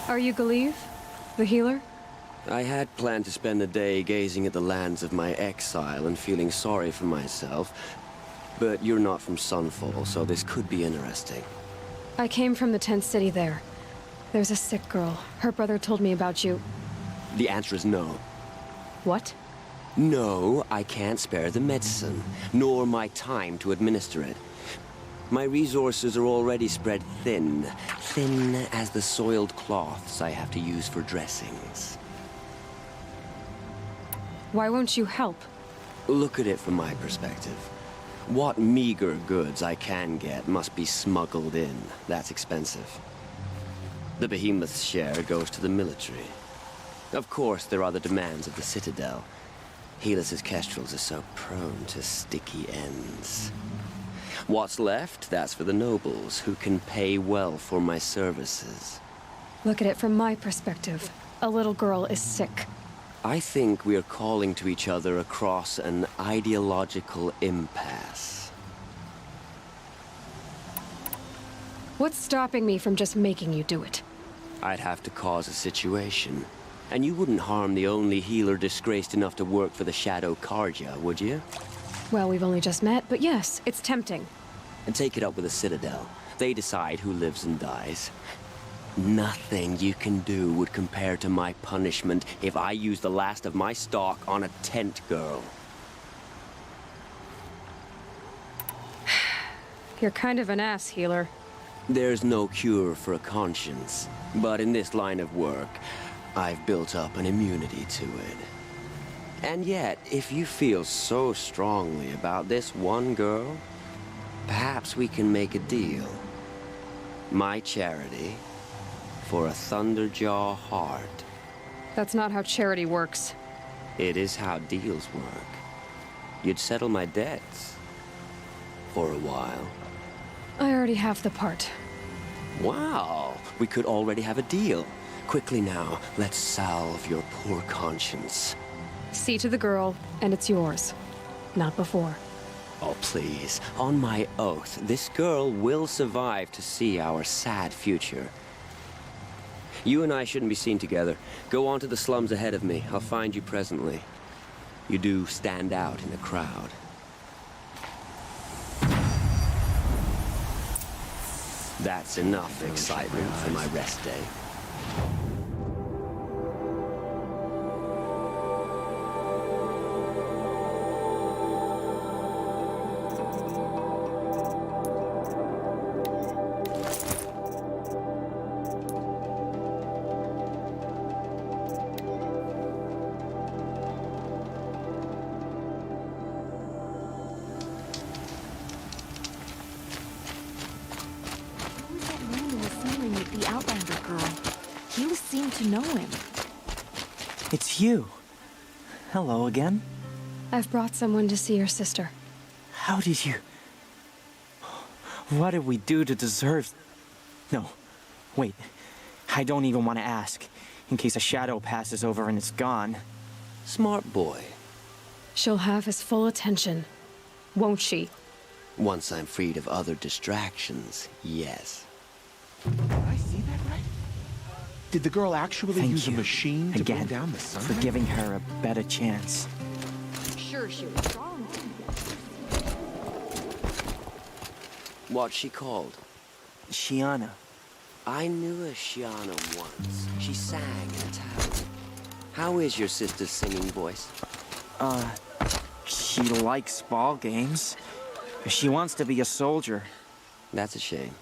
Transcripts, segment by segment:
Are you Galeev? The healer? I had planned to spend the day gazing at the lands of my exile and feeling sorry for myself. But you're not from Sunfall, so this could be interesting. I came from the tent city there. There's a sick girl. Her brother told me about you. The answer is no. What? No, I can't spare the medicine, nor my time to administer it. My resources are already spread thin. Thin as the soiled cloths I have to use for dressings. Why won't you help? Look at it from my perspective. What meager goods I can get must be smuggled in. That's expensive. The Behemoth's share goes to the military. Of course, there are the demands of the Citadel. Helis's kestrels are so prone to sticky ends. What's left, that's for the nobles, who can pay well for my services. Look at it from my perspective. A little girl is sick. I think we are calling to each other across an ideological impasse. What's stopping me from just making you do it? I'd have to cause a situation. And you wouldn't harm the only healer disgraced enough to work for the Shadow Carja, would you? Well, we've only just met, but yes, it's tempting. And take it up with the Citadel. They decide who lives and dies. Nothing you can do would compare to my punishment if I use the last of my stock on a tent girl. You're kind of an ass, healer. There's no cure for a conscience, but in this line of work, I've built up an immunity to it. And yet, if you feel so strongly about this one girl, perhaps we can make a deal. My charity for a Thunderjaw heart. That's not how charity works. It is how deals work. You'd settle my debts. For a while. I already have the part. Wow, we could already have a deal. Quickly now, let's salve your poor conscience. See to the girl, and it's yours. Not before. Oh, please. On my oath, this girl will survive to see our sad future. You and I shouldn't be seen together. Go on to the slums ahead of me. I'll find you presently. You do stand out in the crowd. That's enough excitement for my rest day. To know him. It's you. Hello again. I've brought someone to see your sister. How did you... What did we do to deserve... No, wait. I don't even want to ask, in case a shadow passes over and it's gone. Smart boy. She'll have his full attention, won't she? Once I'm freed of other distractions, yes. Did I see that right? Did the girl actually Thank use you a machine to again bring down the sun? for giving her a better chance. Sure, she was strong. What's she called? Shyanna. I knew a Shyanna once. She sang in a tavern. How is your sister's singing voice? She likes ball games. She wants to be a soldier. That's a shame.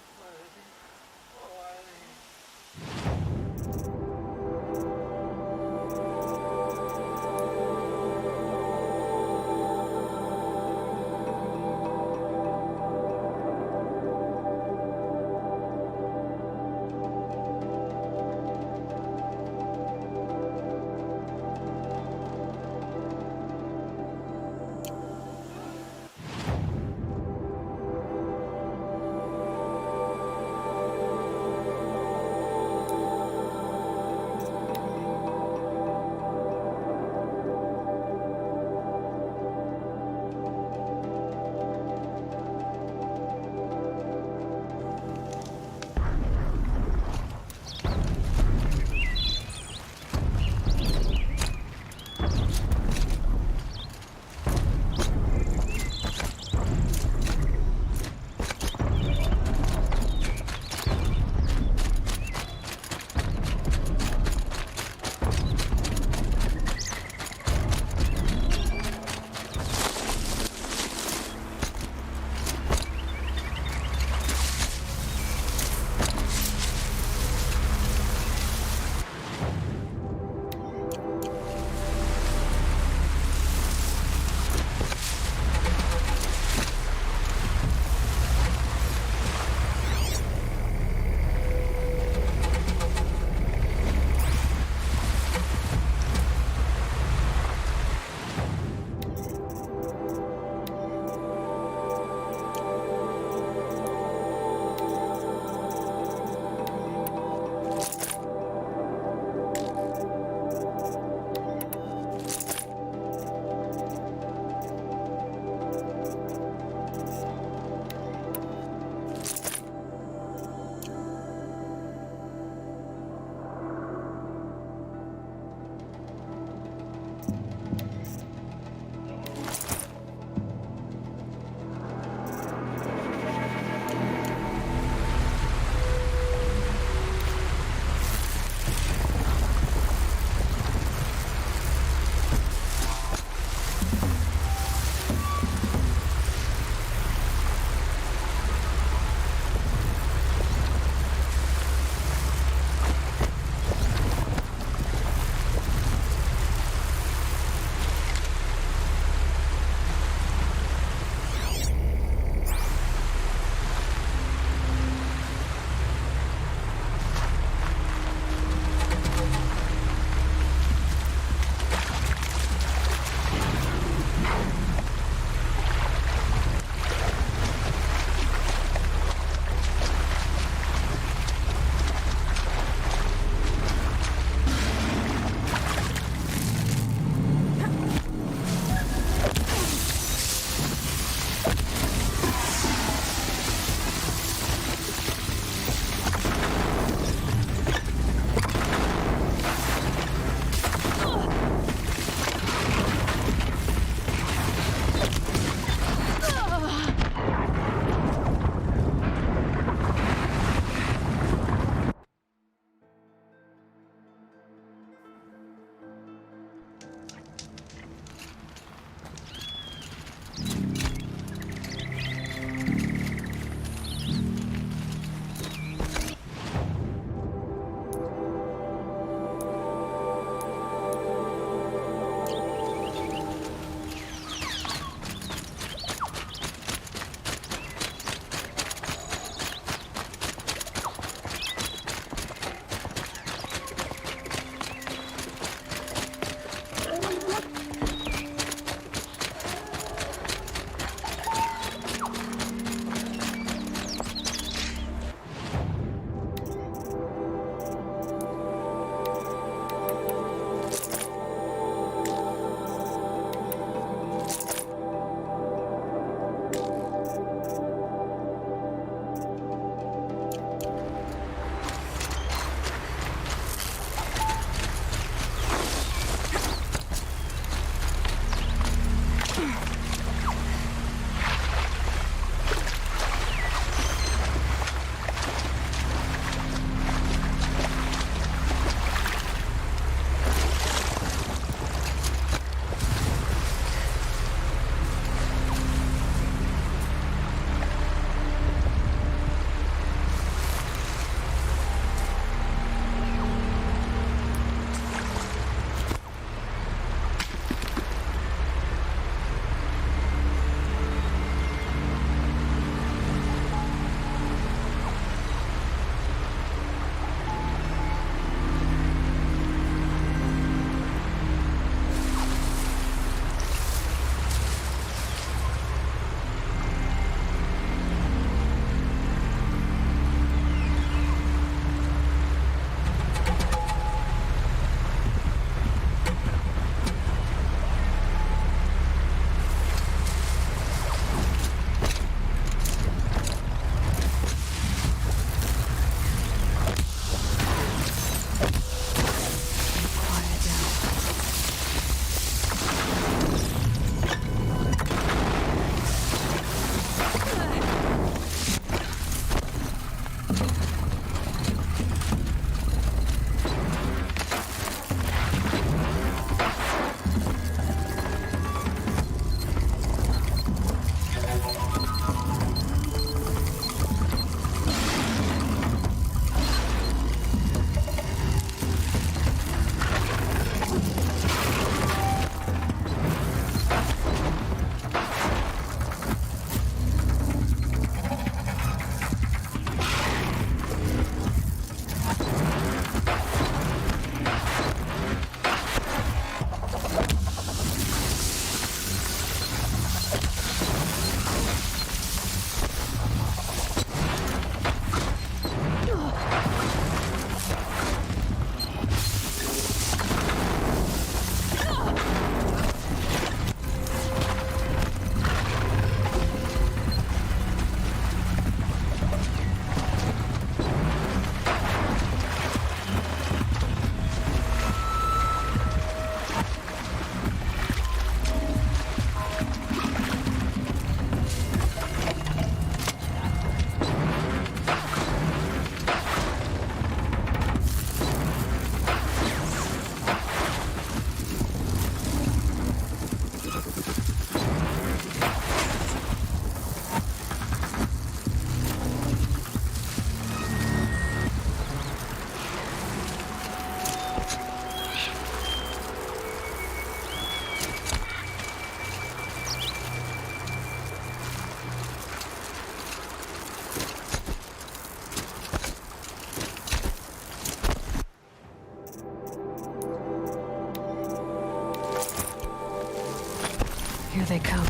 they come.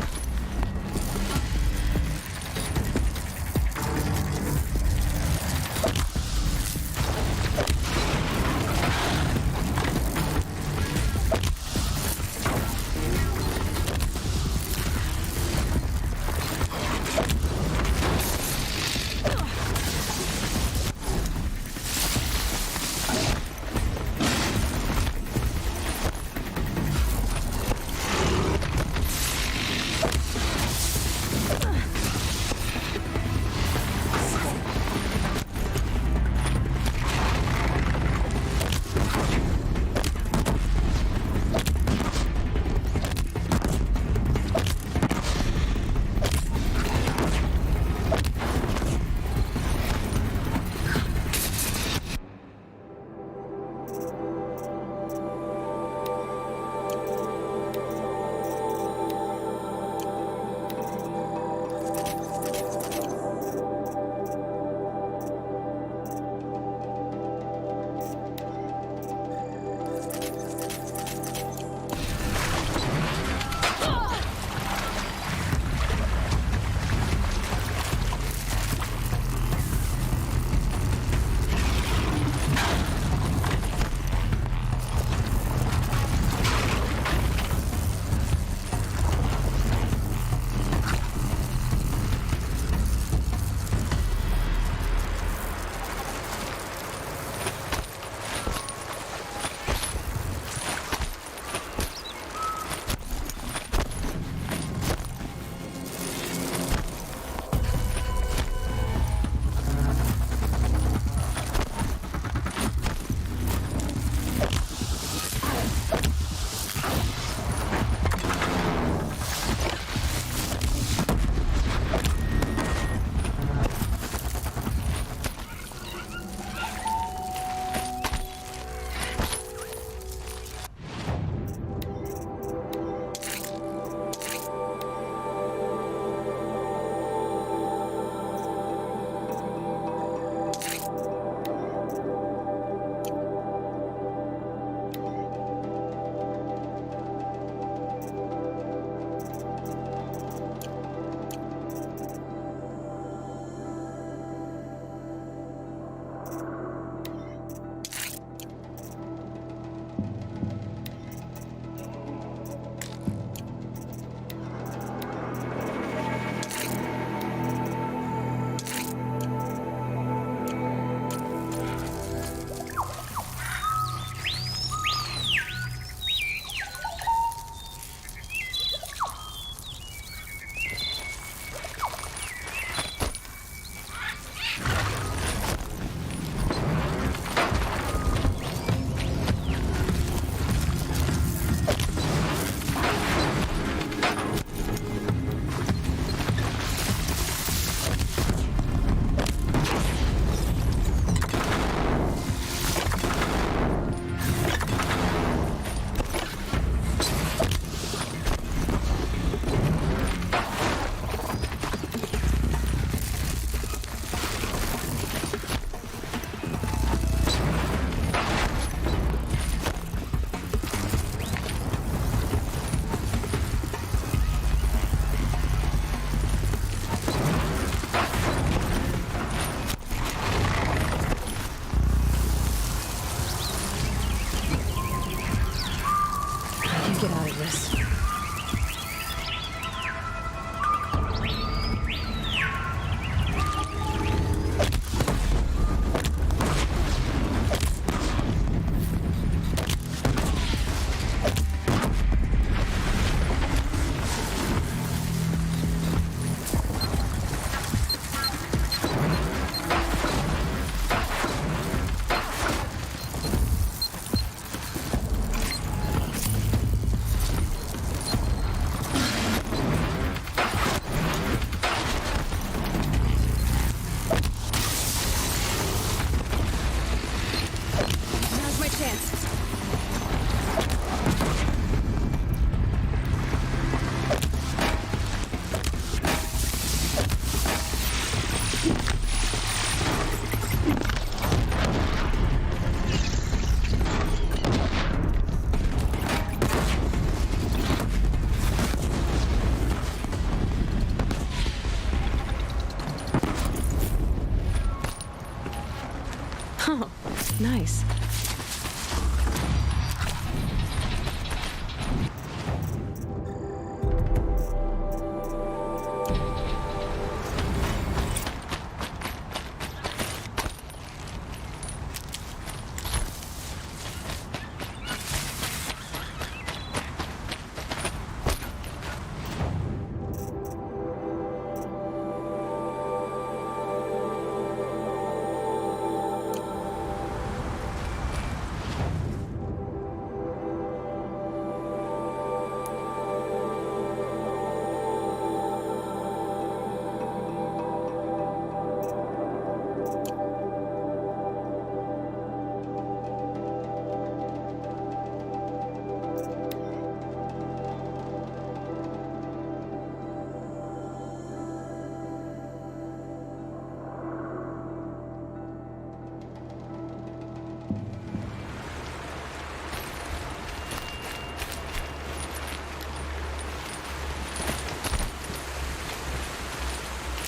Oh, nice.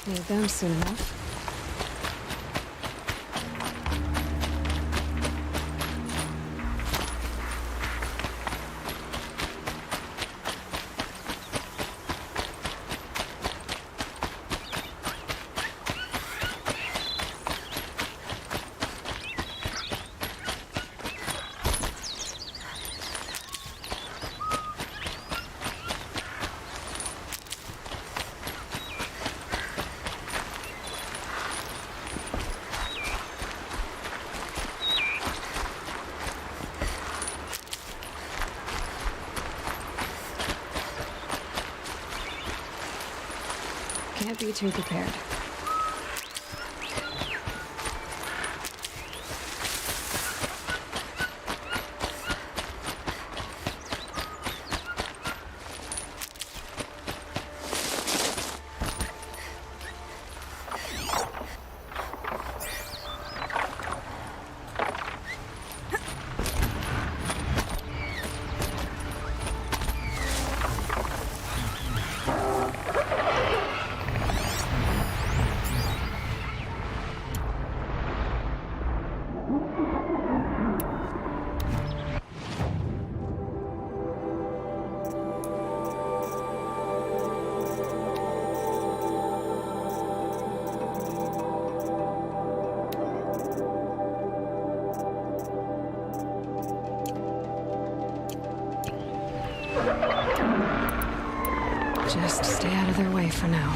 Need them soon enough. Can't be too prepared. Just stay out of their way for now.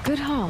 Good haul.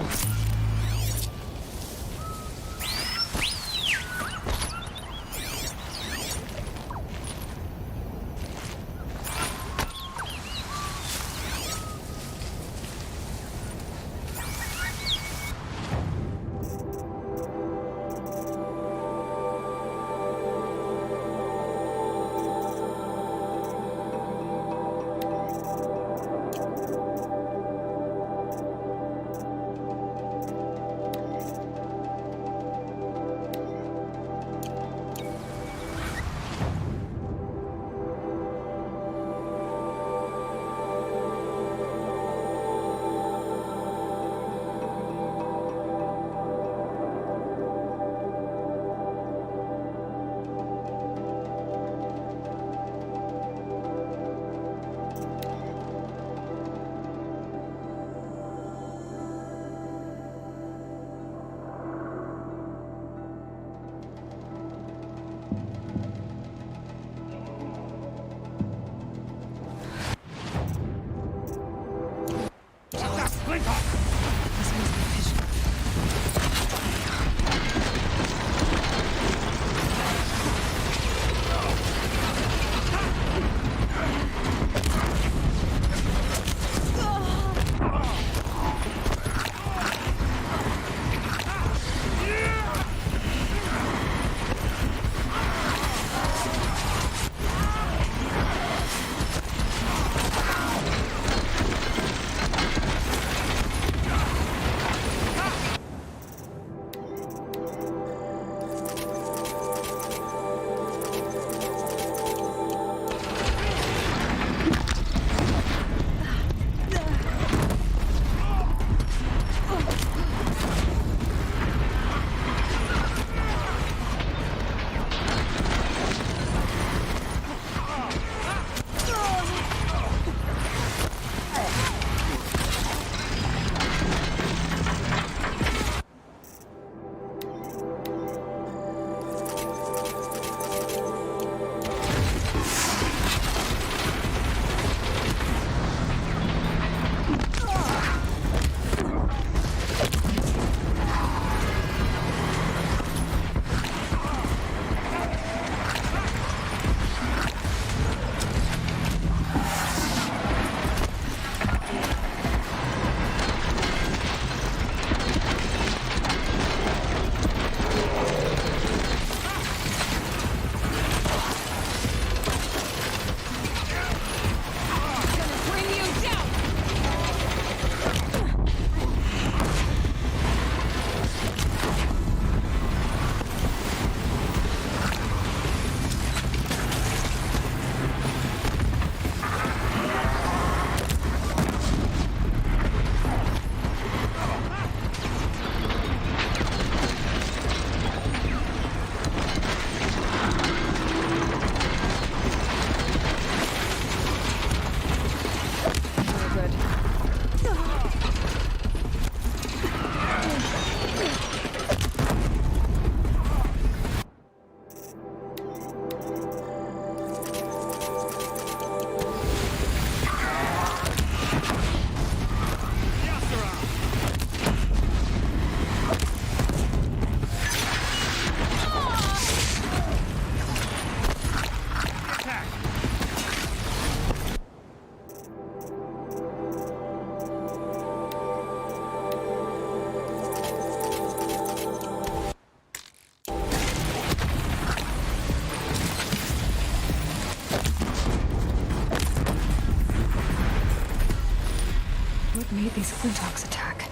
Made these Flinthawks attack.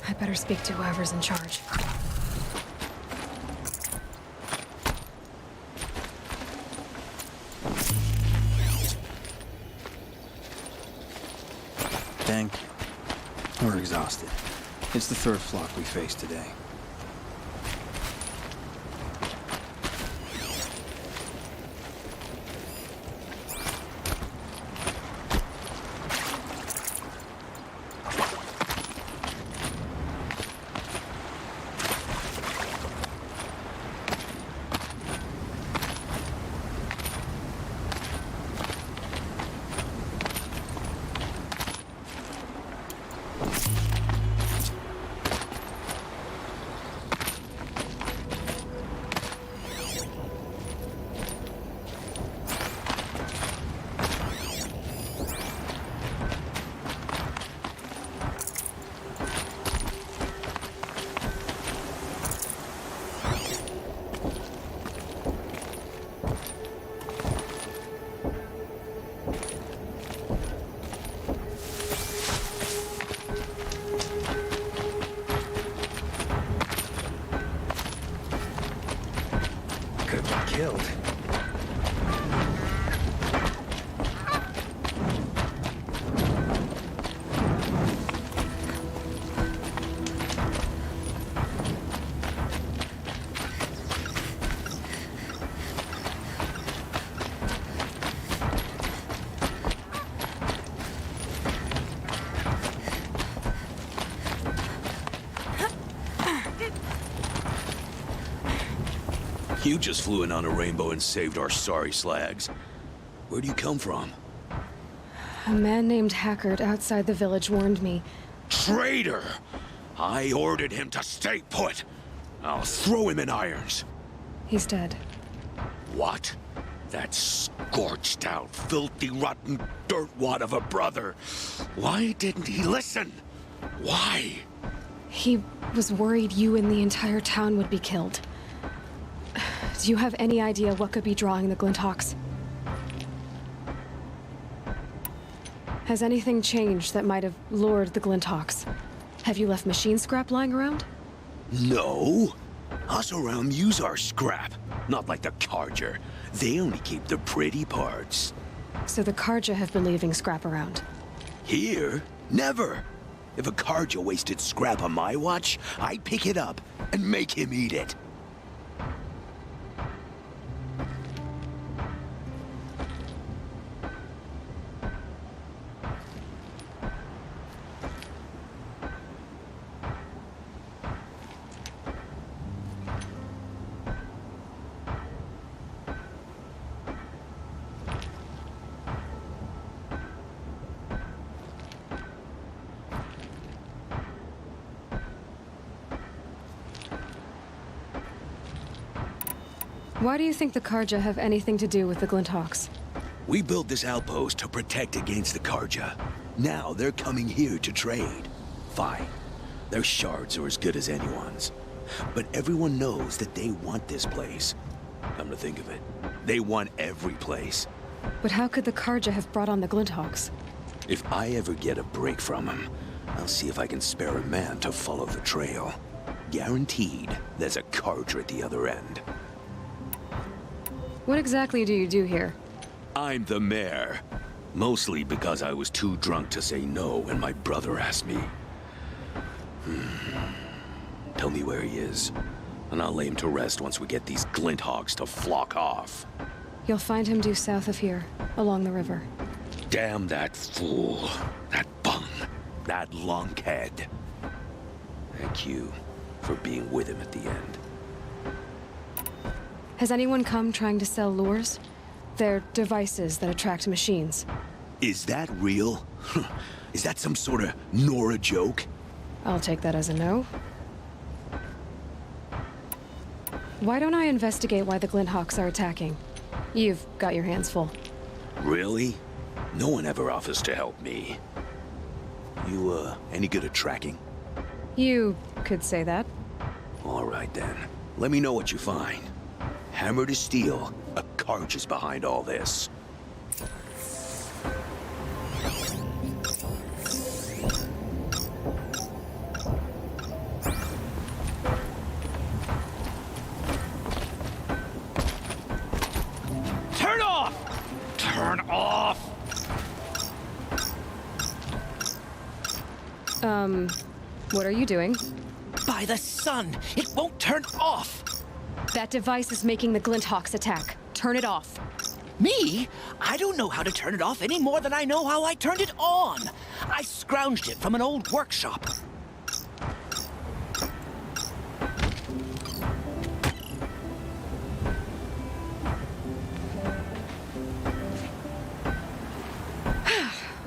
I better speak to whoever's in charge. Thank you. We're exhausted. It's the third flock we faced today. killed. You just flew in on a rainbow and saved our sorry slags. Where do you come from? A man named Hackard outside the village warned me. Traitor! I ordered him to stay put. I'll throw him in irons. He's dead. What? That scorched out, filthy, rotten dirtwad of a brother. Why didn't he listen? Why? He was worried you and the entire town would be killed. Do you have any idea what could be drawing the Glinthawks? Has anything changed that might have lured the Glinthawks? Have you left machine scrap lying around? No. Us around use our scrap. Not like the Carja. They only keep the pretty parts. So the Carja have been leaving scrap around. Here? Never. If a Carja wasted scrap on my watch, I'd pick it up and make him eat it. Why do you think the Carja have anything to do with the Glinthawks? We built this outpost to protect against the Carja. Now they're coming here to trade. Fine. Their shards are as good as anyone's. But everyone knows that they want this place. Come to think of it, they want every place. But how could the Carja have brought on the Glinthawks? If I ever get a break from them, I'll see if I can spare a man to follow the trail. Guaranteed, there's a Carja at the other end. What exactly do you do here? I'm the mayor. Mostly because I was too drunk to say no when my brother asked me. Tell me where he is, and I'll lay him to rest once we get these Glinthawks to flock off. You'll find him due south of here, along the river. Damn that fool. That bum. That lunkhead. Thank you for being with him at the end. Has anyone come trying to sell lures? They're devices that attract machines. Is that real? Is that some sort of Nora joke? I'll take that as a no. Why don't I investigate why the Glinthawks are attacking? You've got your hands full. Really? No one ever offers to help me. You, any good at tracking? You could say that. All right, then. Let me know what you find. Hammer to steel, a Carja is behind all this. Turn off! Turn off! What are you doing? By the sun, it won't turn off! That device is making the Glinthawks attack. Turn it off. Me? I don't know how to turn it off any more than I know how I turned it on. I scrounged it from an old workshop.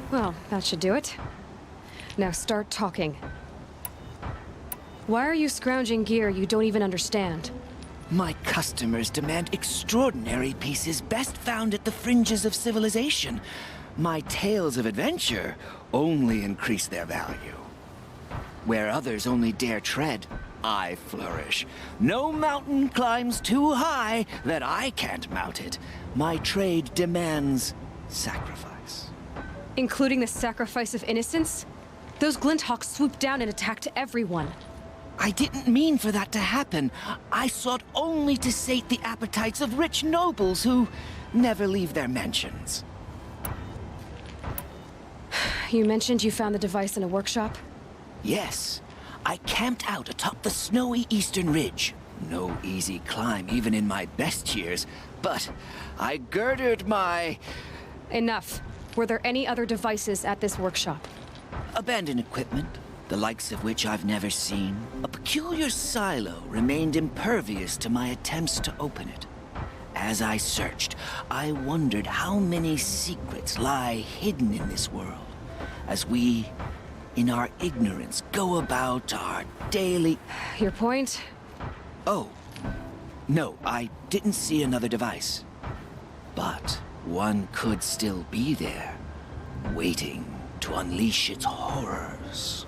Well, that should do it. Now start talking. Why are you scrounging gear you don't even understand? My customers demand extraordinary pieces best found at the fringes of civilization. My tales of adventure only increase their value. Where others only dare tread, I flourish. No mountain climbs too high that I can't mount it. My trade demands sacrifice. Including the sacrifice of innocence? Those Glinthawks swooped down and attacked everyone. I didn't mean for that to happen. I sought only to sate the appetites of rich nobles who never leave their mansions. You mentioned you found the device in a workshop? Yes, I camped out atop the snowy eastern ridge. No easy climb, even in my best years, but I girded my Enough. Were there any other devices at this workshop? abandoned equipment, the likes of which I've never seen. A peculiar silo remained impervious to my attempts to open it. As I searched, I wondered how many secrets lie hidden in this world, as we, in our ignorance, go about our daily... Your point? Oh, no, I didn't see another device. But one could still be there, waiting to unleash its horrors.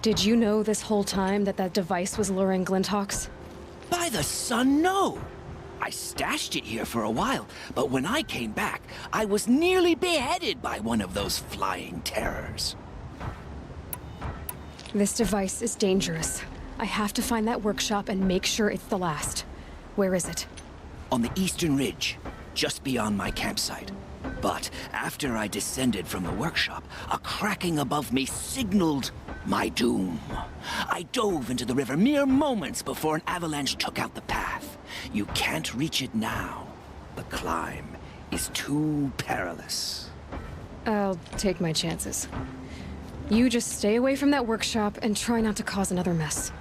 Did you know this whole time that that device was luring Glinthawks? By the sun, no! I stashed it here for a while, but when I came back, I was nearly beheaded by one of those flying terrors. This device is dangerous. I have to find that workshop and make sure it's the last. Where is it? On the eastern ridge, just beyond my campsite. But after I descended from the workshop, a cracking above me signaled my doom. I dove into the river mere moments before an avalanche took out the path. You can't reach it now. The climb is too perilous. I'll take my chances. You just stay away from that workshop and try not to cause another mess.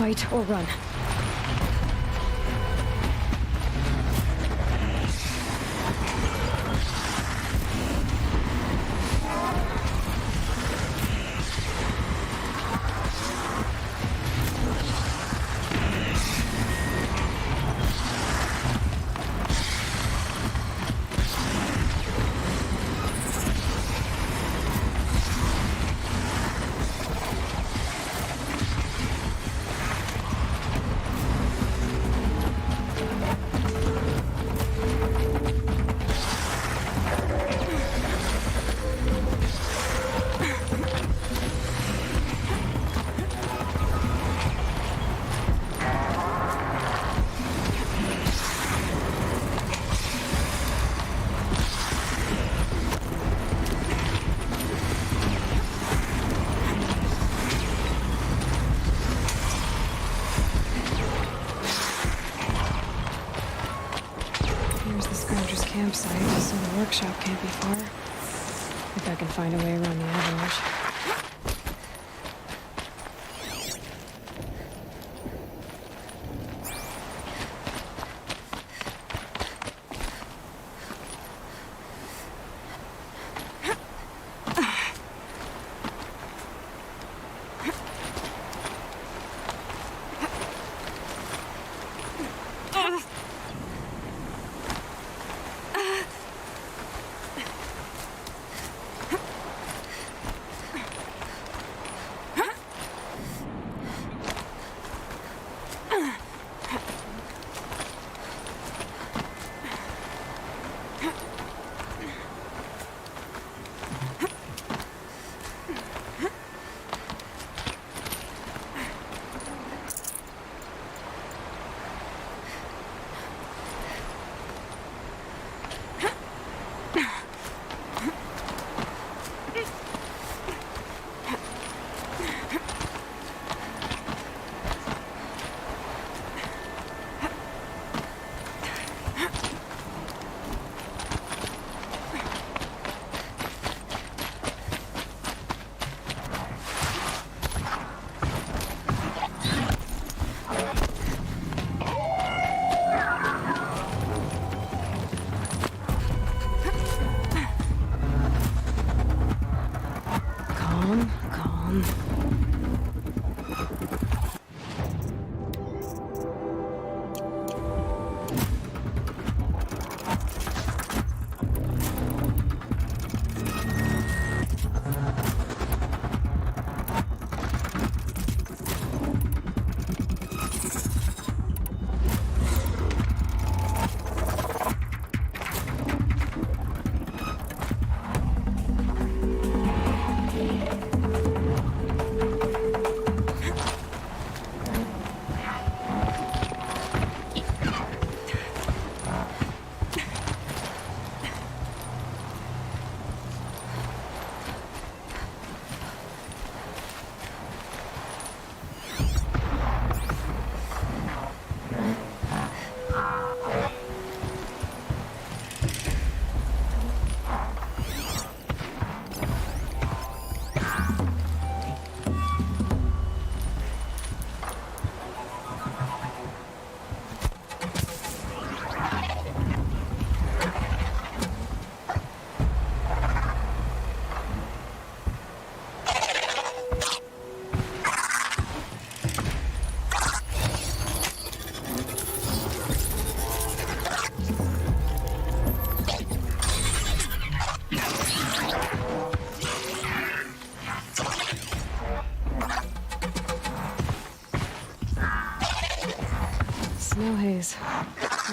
Fight or run. Campsite, so the workshop can't be far. If I can find a way around the avalanche.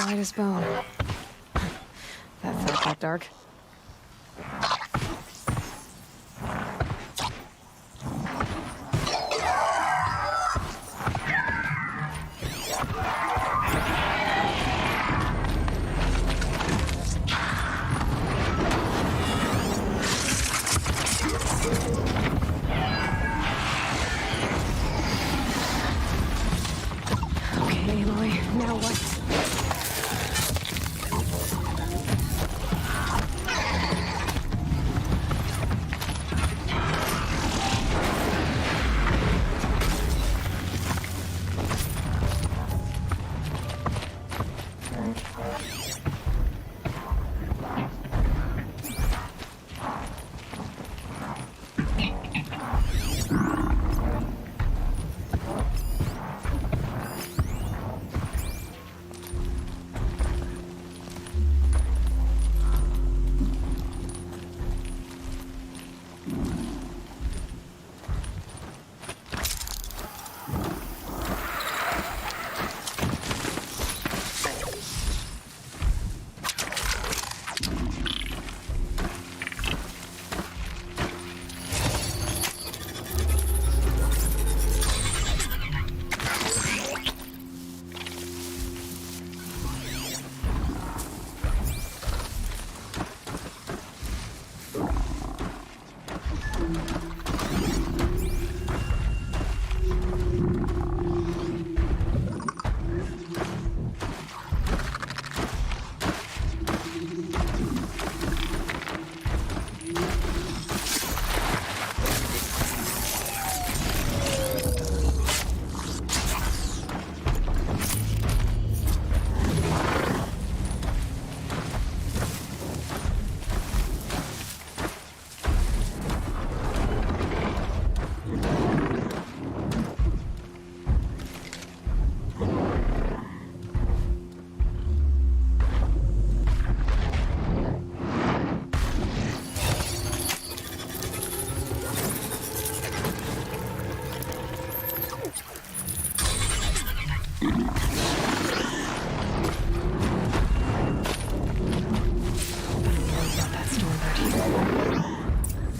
white as bone. That felt that dark. Okay, Aloy, now what?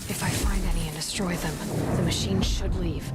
If I find any and destroy them, the machine should leave.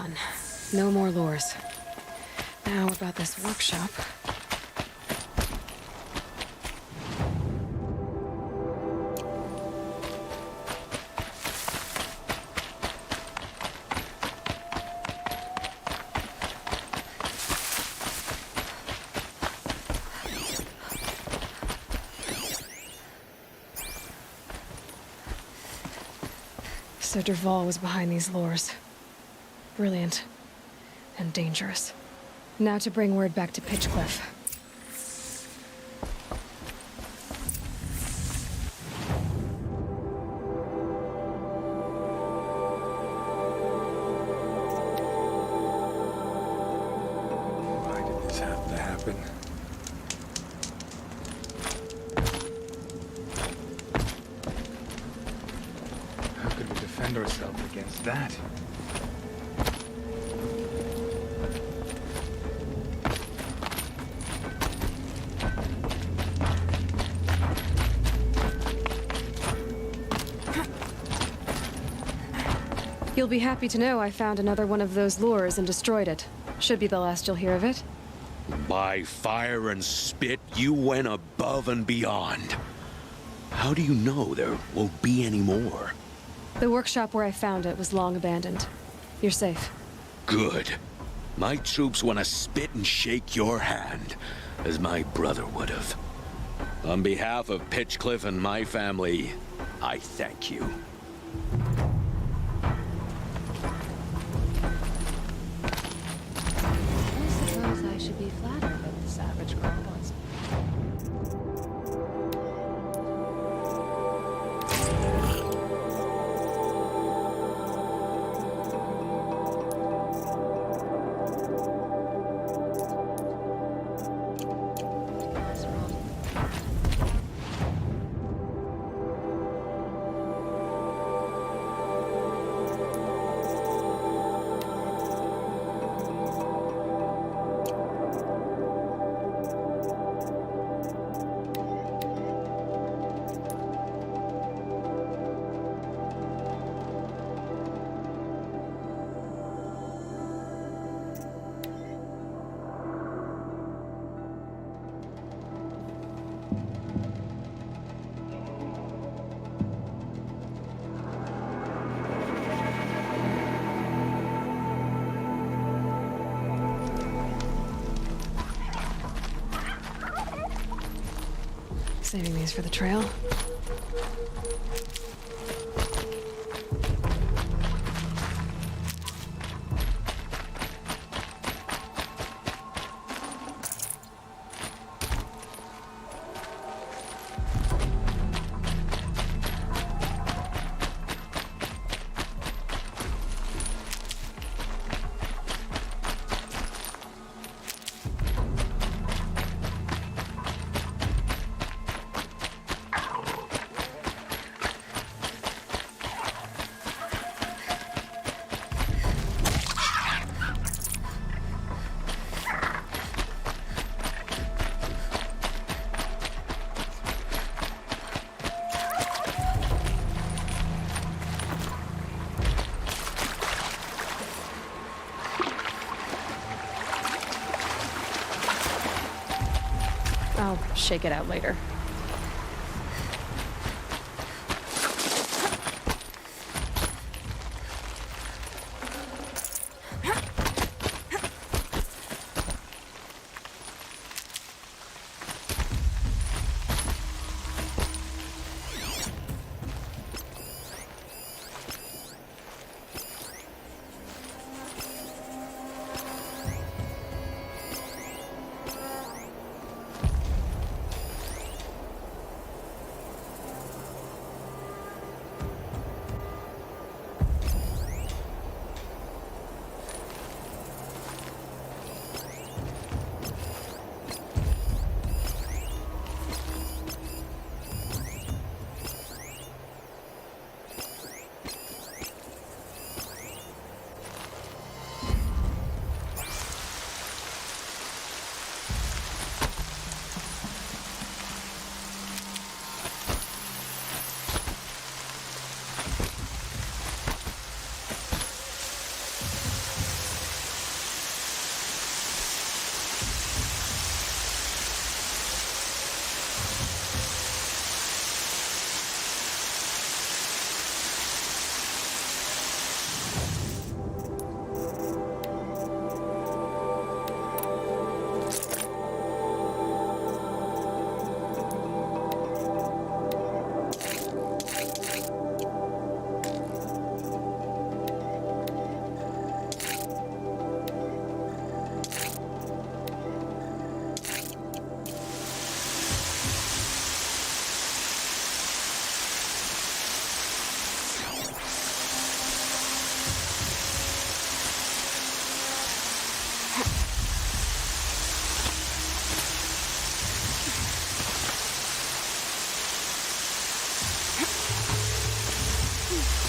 done. No more lures. Now about this workshop. So Dervahl was behind these lures. Brilliant. And dangerous. Now to bring word back to Pitchcliff. Why did this have to happen? How could we defend ourselves against that? You'll be happy to know I found another one of those lures and destroyed it. Should be the last you'll hear of it. By fire and spit, you went above and beyond. How do you know there won't be any more? The workshop where I found it was long abandoned. You're safe. Good. My troops want to spit and shake your hand, as my brother would have. On behalf of Pitchcliff and my family, I thank you. I suppose I should be flattered that the savage girl wants. Saving these for the trail. I'll shake it out later.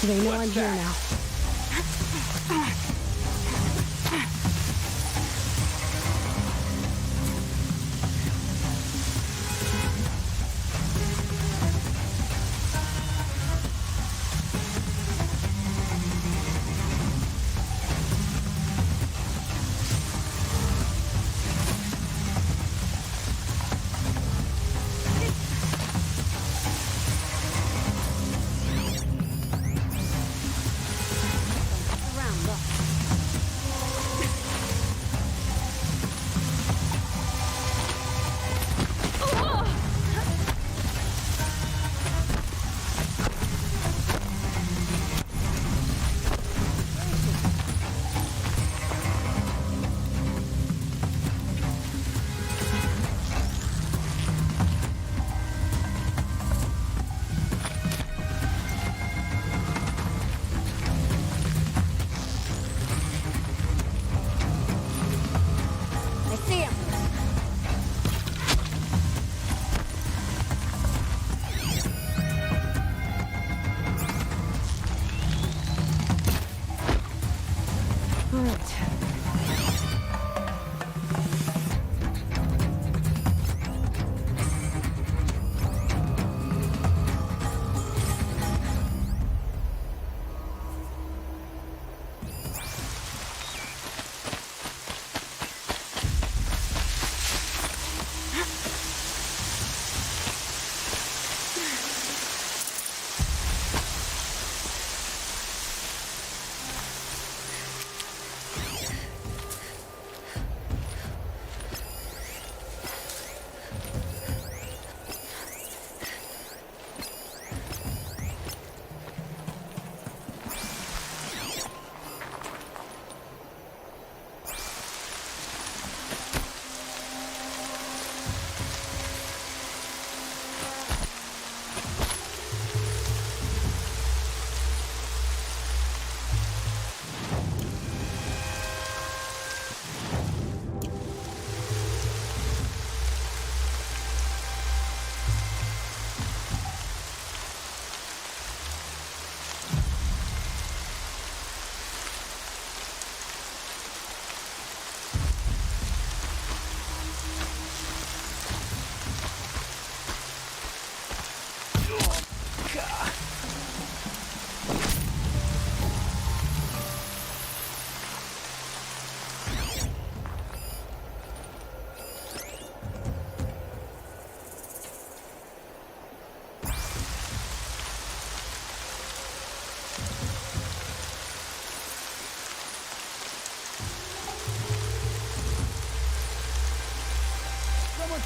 They know I'm here now.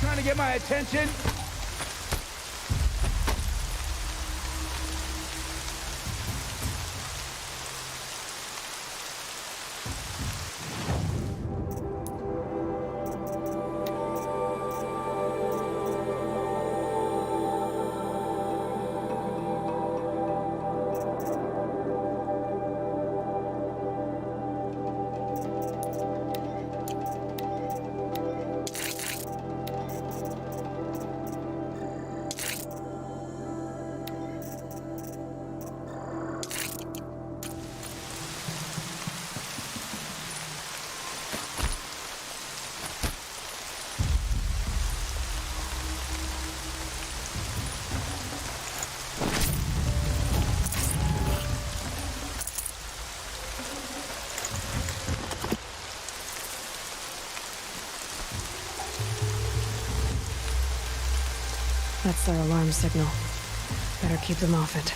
Trying to get my attention? That's their alarm signal. Better keep them off it.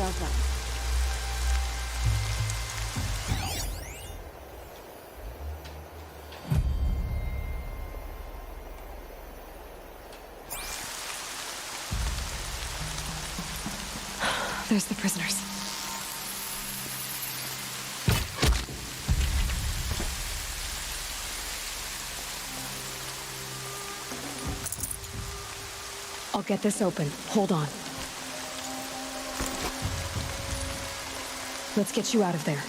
ourselves up. There's the prisoners. I'll get this open. Hold on. Let's get you out of there.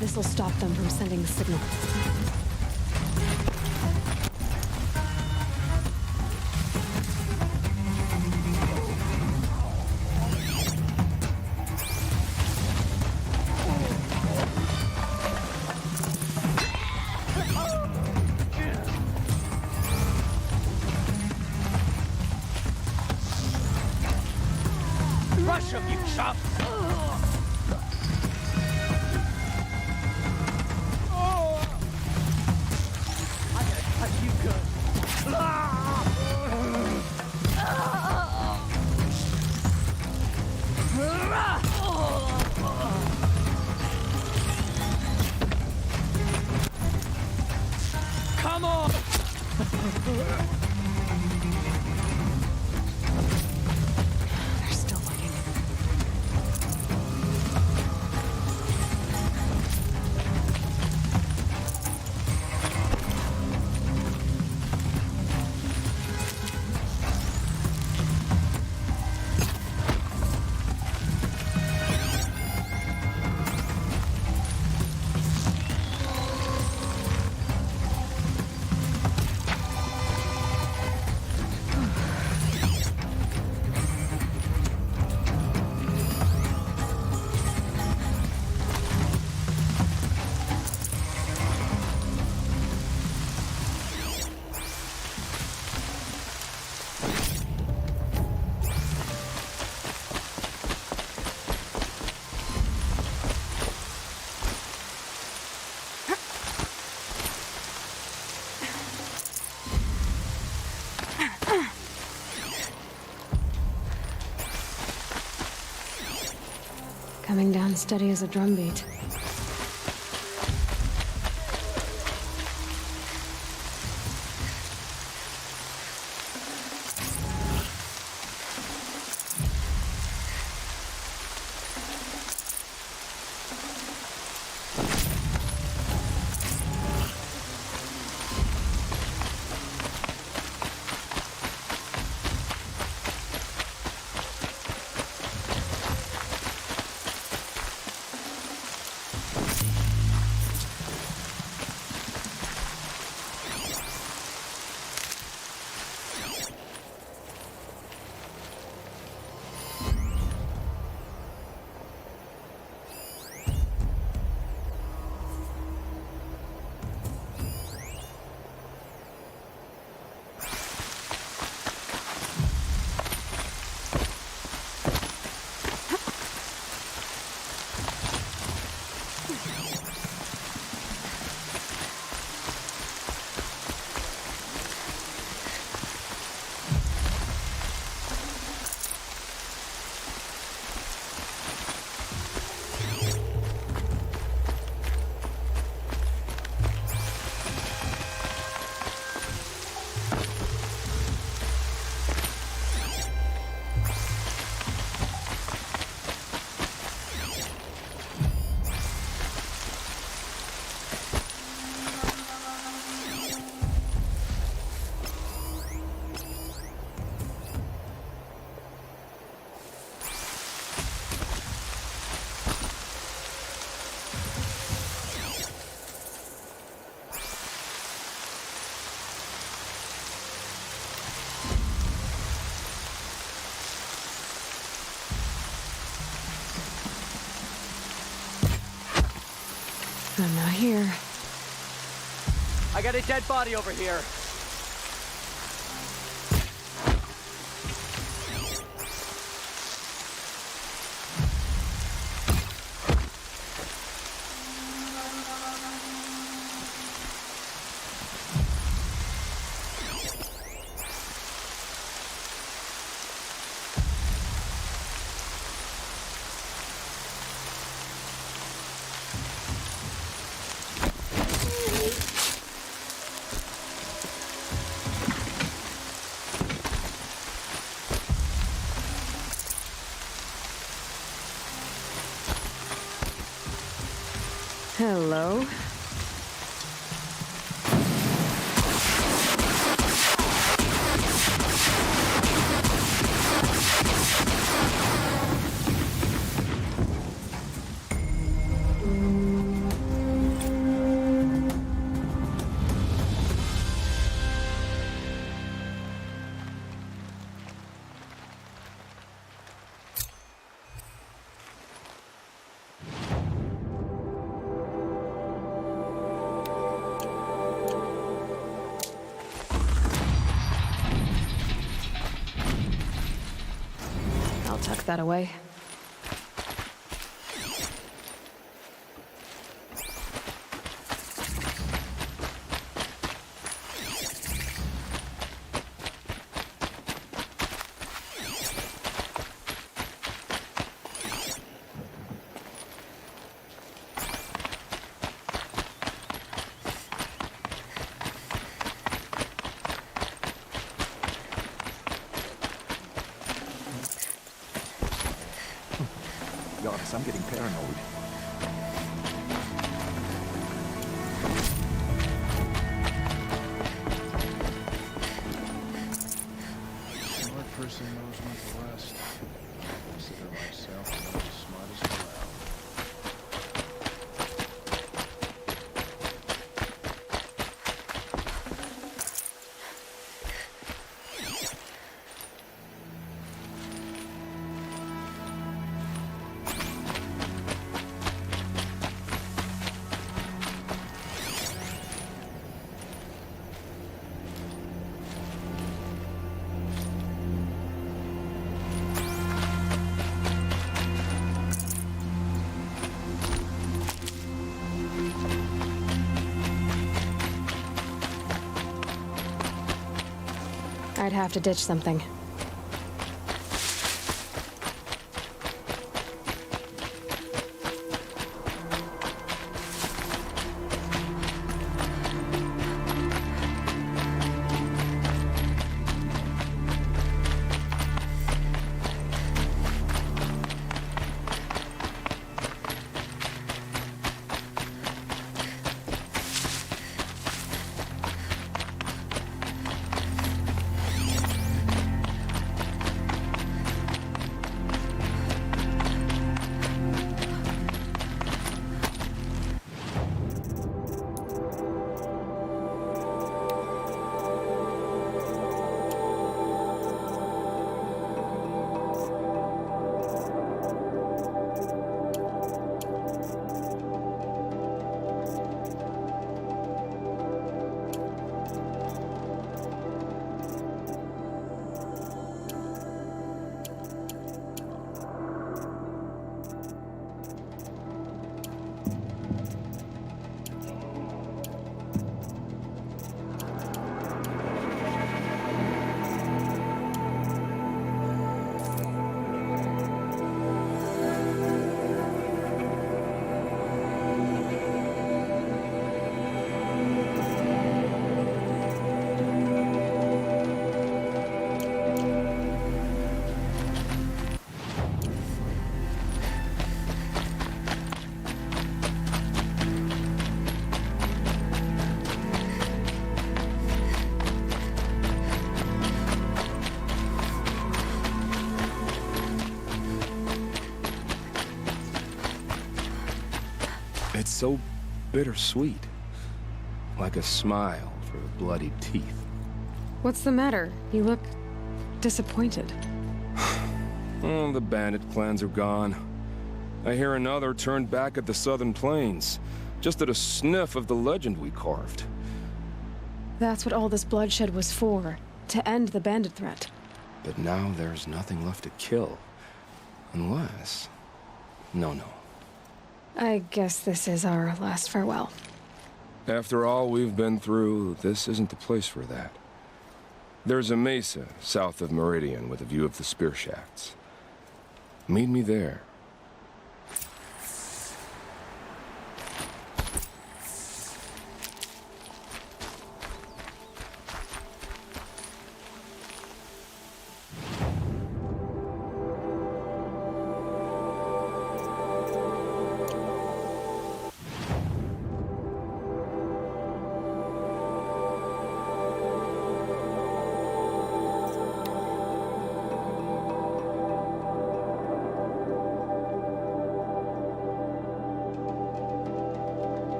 This'll stop them from sending the signal. Rush him, you chump! Come on! They're still looking. Coming down steady as a drumbeat. I'm not here. I got a dead body over here. Hello? I'll tuck that away. Goddess, I'm getting paranoid. Smart person knows when to rest. Consider myself one of the smartest around. I'd have to ditch something. It's so bittersweet. Like a smile for bloodied teeth. What's the matter? You look disappointed. Oh, the bandit clans are gone. I hear another turned back at the southern plains. just at a sniff of the legend we carved. That's what all this bloodshed was for, to end the bandit threat. But now there's nothing left to kill. Unless... No. I guess this is our last farewell. After all we've been through, this isn't the place for that. There's a mesa south of Meridian with a view of the spear shafts. Meet me there.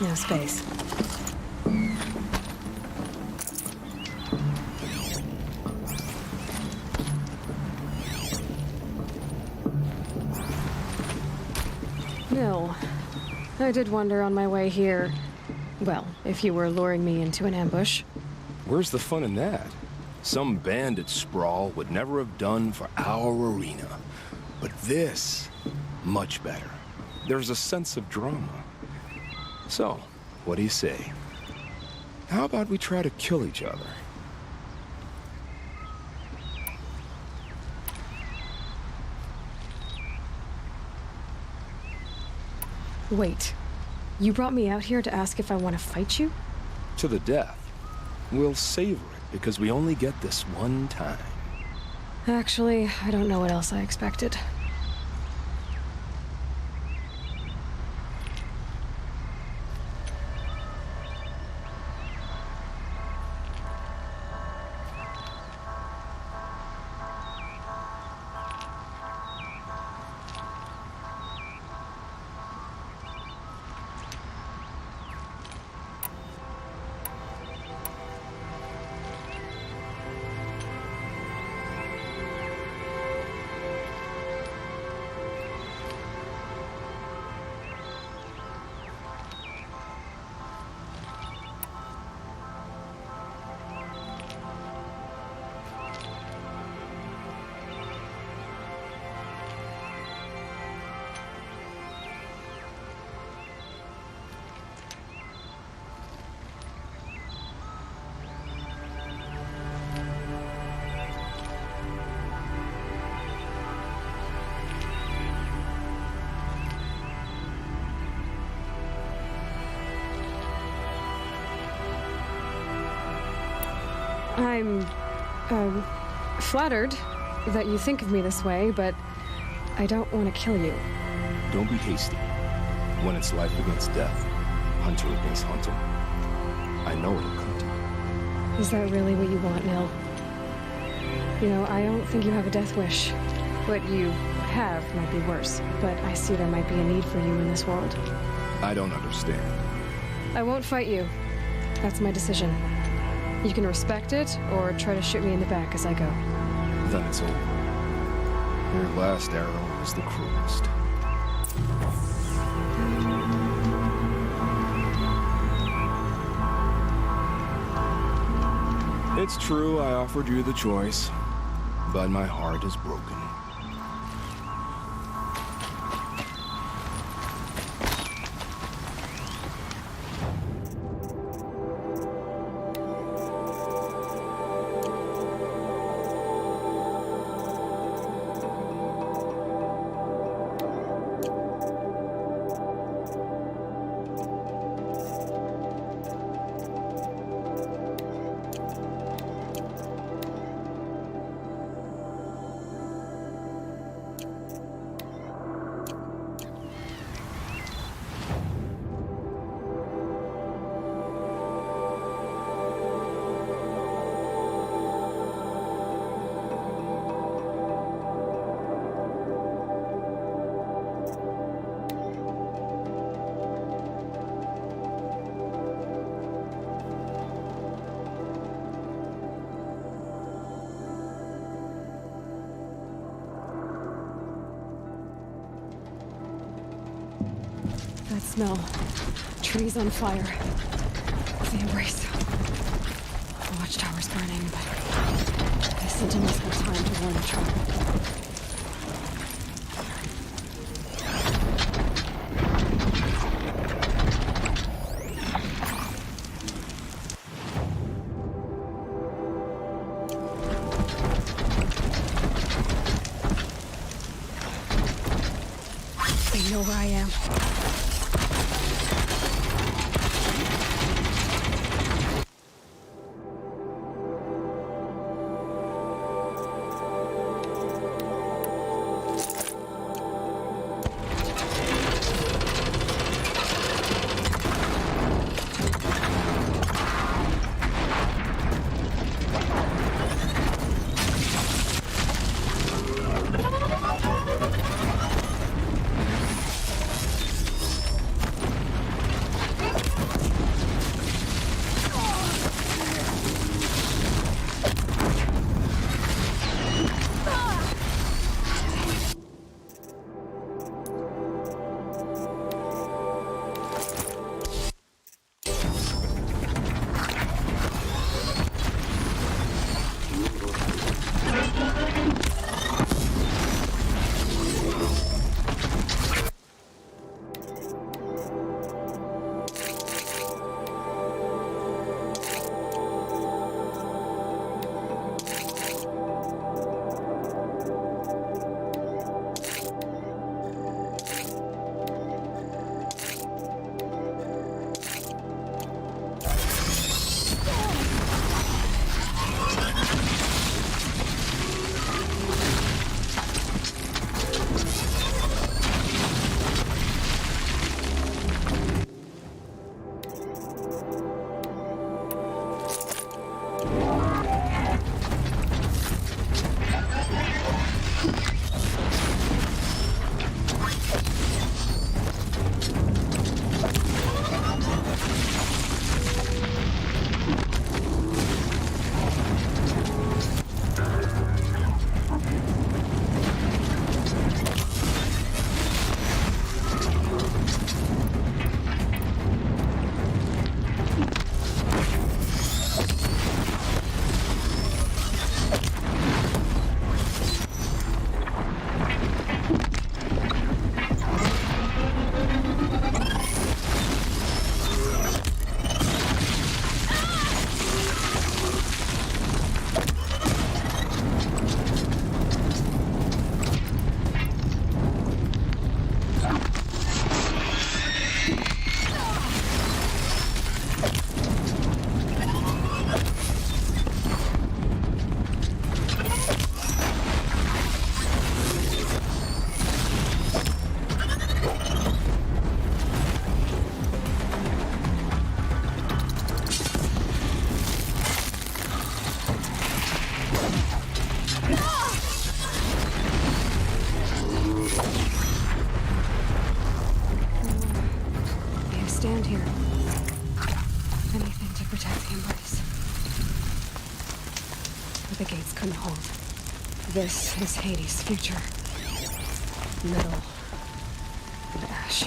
No space. No. I did wonder on my way here. Well, if you were luring me into an ambush. Where's the fun in that? Some bandit sprawl would never have done for our arena. But this, much better. There's a sense of drama. So, what do you say? How about we try to kill each other? Wait. You brought me out here to ask if I want to fight you? To the death. We'll savor it because we only get this one time. Actually, I don't know what else I expected. I'm, flattered that you think of me this way, but I don't want to kill you. Don't be hasty. When it's life against death, hunter against hunter, I know it'll come to you. Is that really what you want, Nil? You know, I don't think you have a death wish. What you have might be worse, but I see there might be a need for you in this world. I don't understand. I won't fight you. That's my decision. You can respect it, or try to shoot me in the back as I go. Then it's over. Your last arrow was the cruelest. It's true I offered you the choice, but my heart is broken. That smell. Trees on fire. The embrace. The watchtower's burning, but the sentinels have time to warn the tribe. They know where I am. protect the Embrace. But the gates couldn't hold. This is Hades' future. Metal and ash.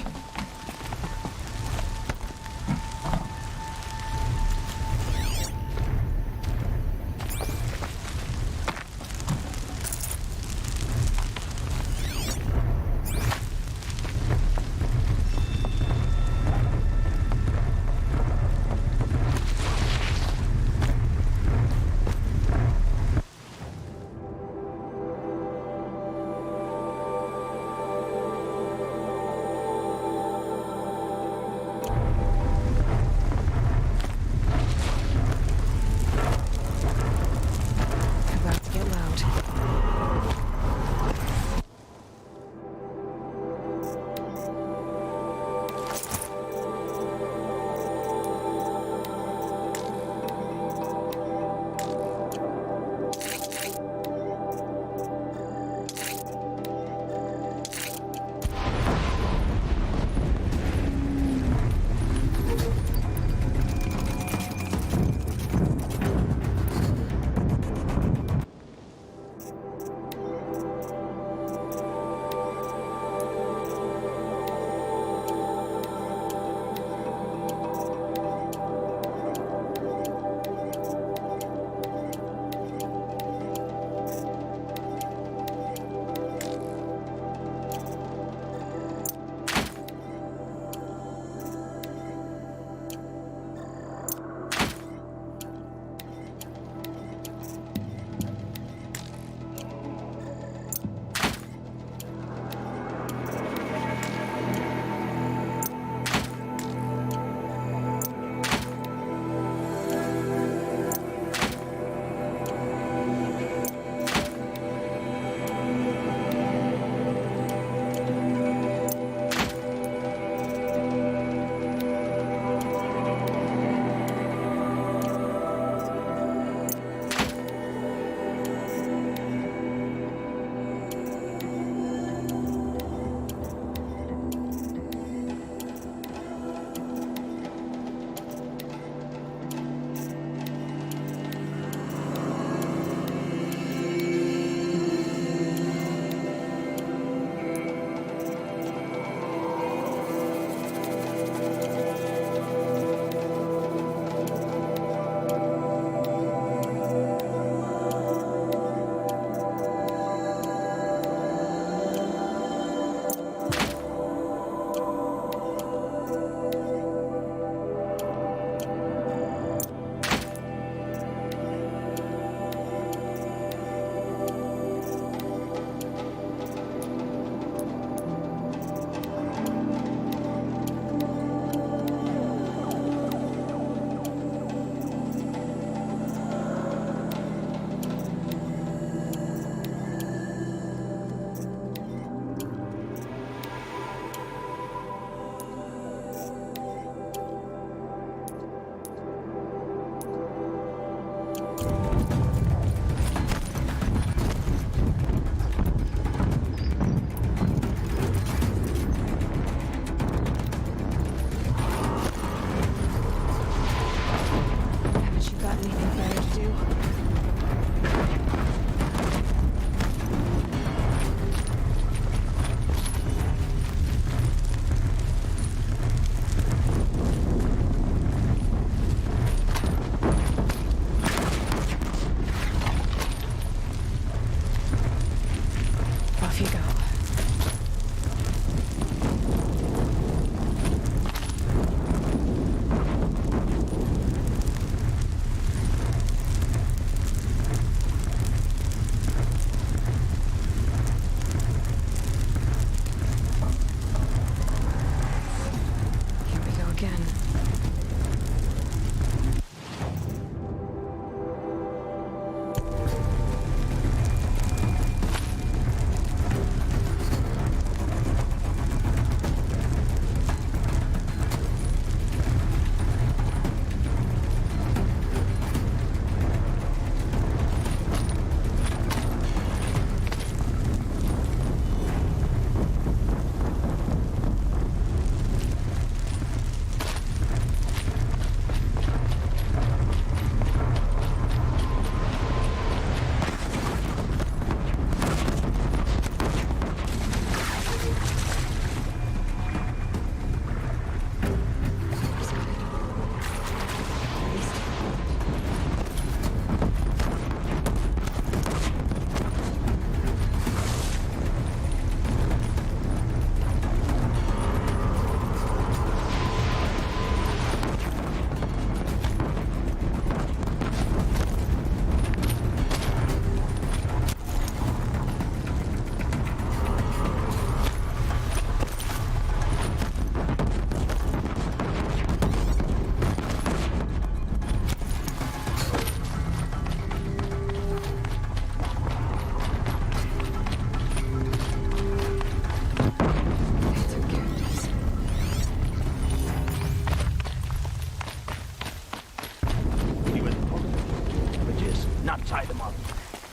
not tie them up.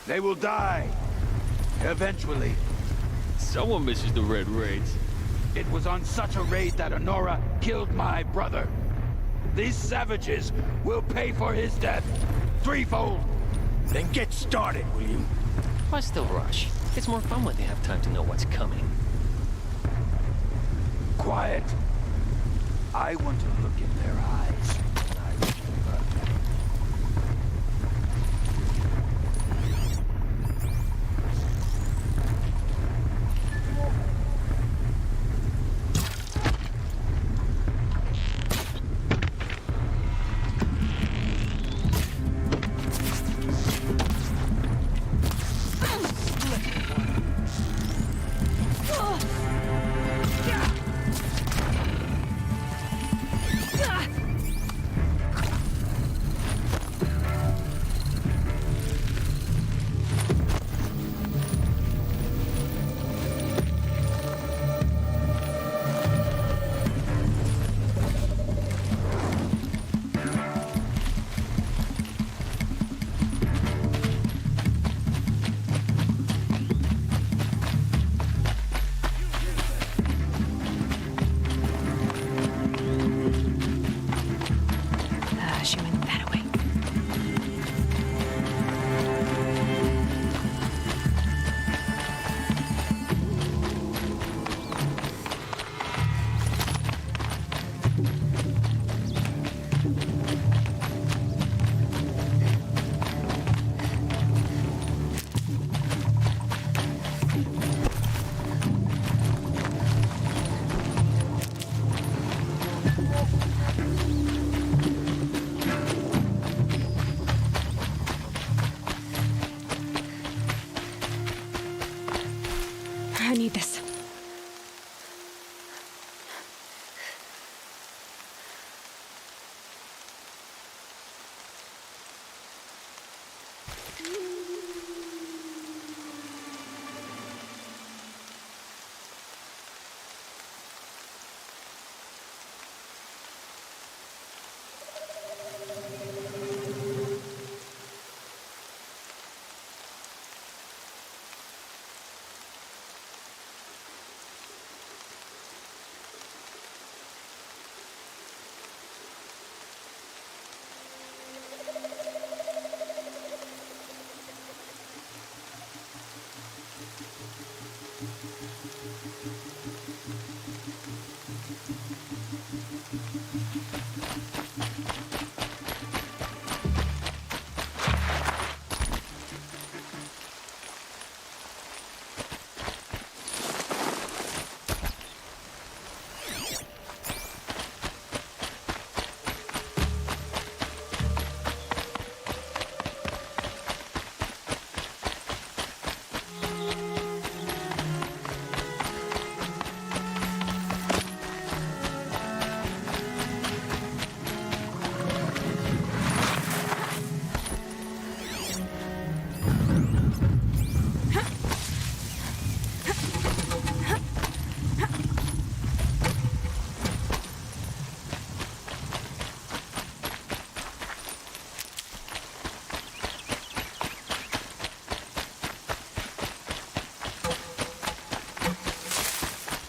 They will die. Eventually. Someone misses the red raids. It was on such a raid that Honora killed my brother. These savages will pay for his death threefold. Then get started, will you? Why still rush? It's more fun when they have time to know what's coming. Quiet. I want to look in their eyes. I remember. She went that way. I need this.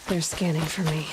They're scanning for me.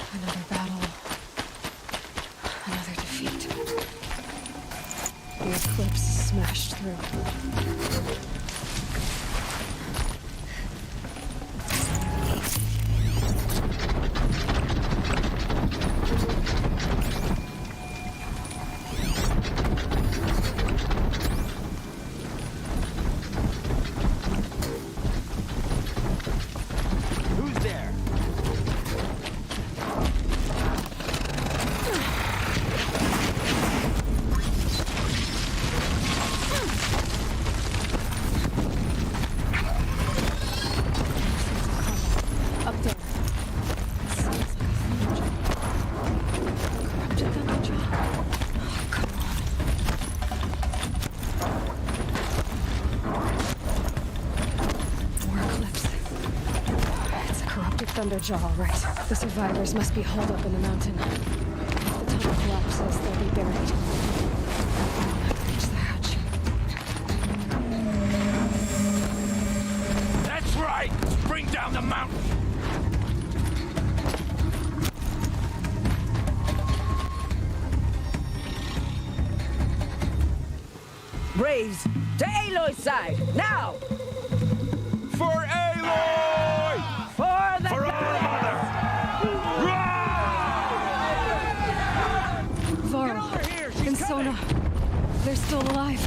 Another battle. Another defeat. The eclipse smashed through. Corrupted Thunderjaw. Oh, come on. More Eclipse. It's a corrupted Thunderjaw, all right. The survivors must be holed up in the mountain. If the tunnel collapses, they'll be buried. I'll have to reach the hatch. That's right! Bring down the mountain! Braves, to Aloy's side, now! For Aloy! For the For our mother! Varl and Sona. They're still alive.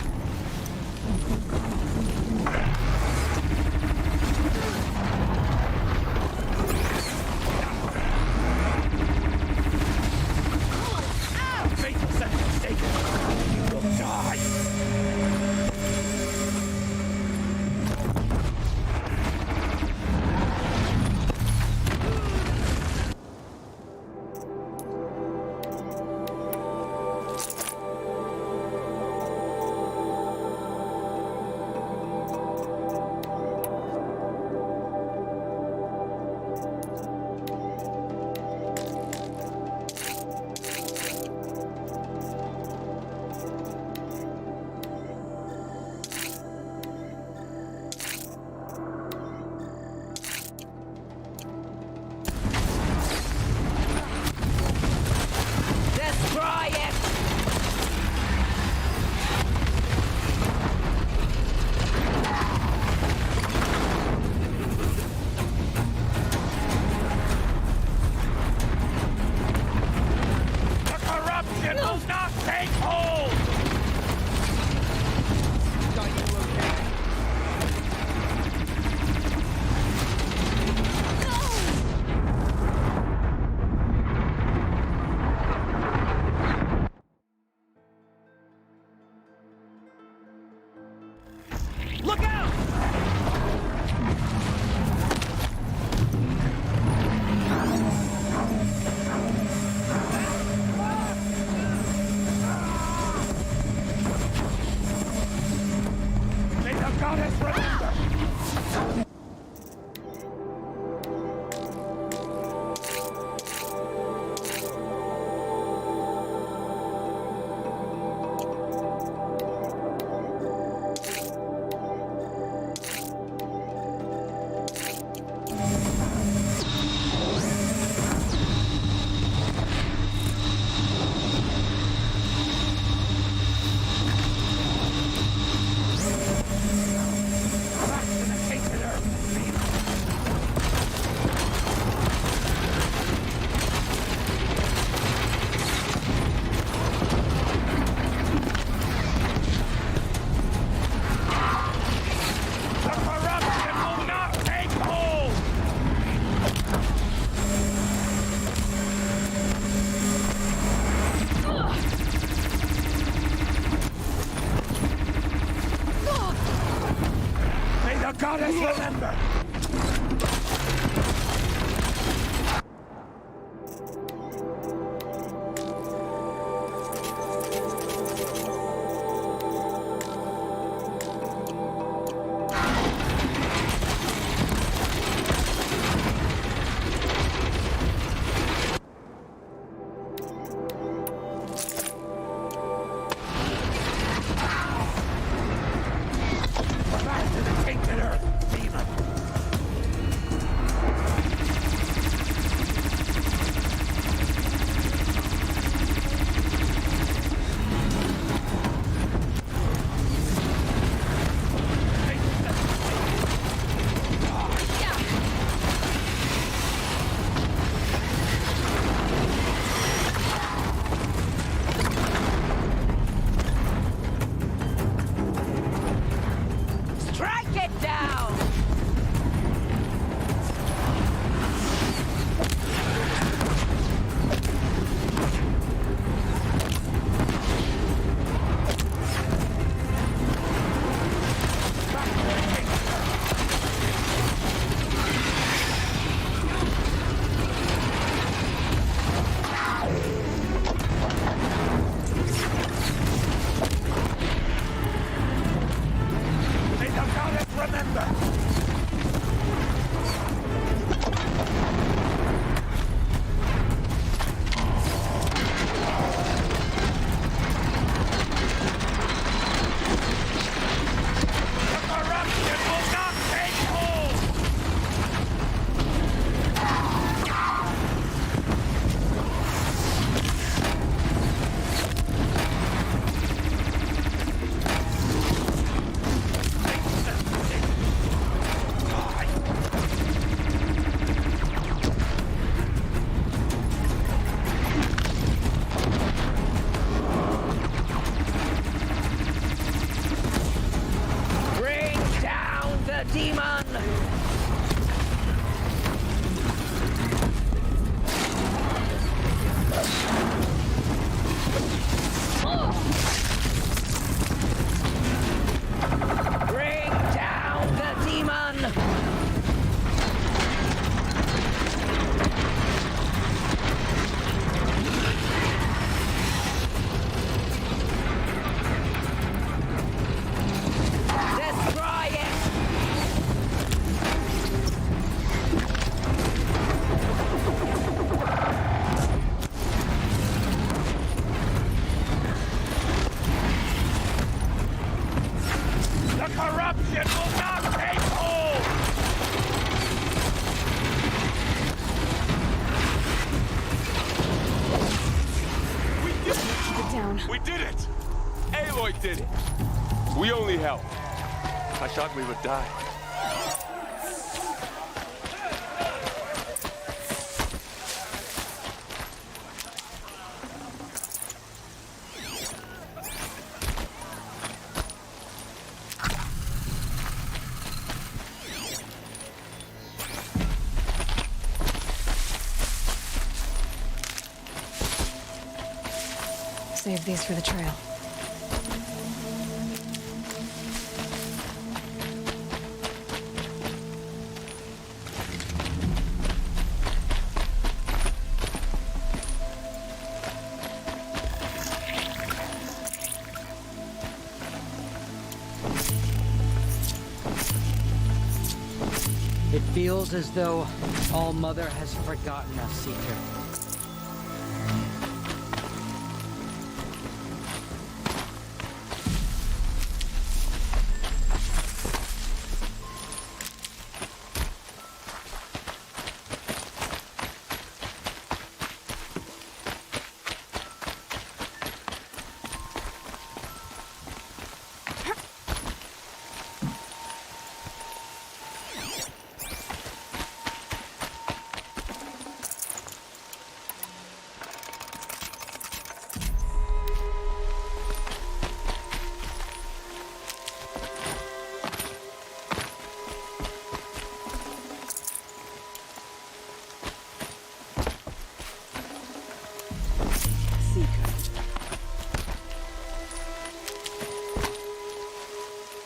Faithful set mistaken. You will die. Destroy it! The corruption will not take hold! Are you okay? Look out! May the goddess remember! Back to the tainted earth! The corruption will not take hold! May the goddess remember! Back to the tainted earth, demon! down. We did it! Aloy did it! We only helped. I thought we would die. Save these for the trail. It feels as though All Mother has forgotten us, Seeker.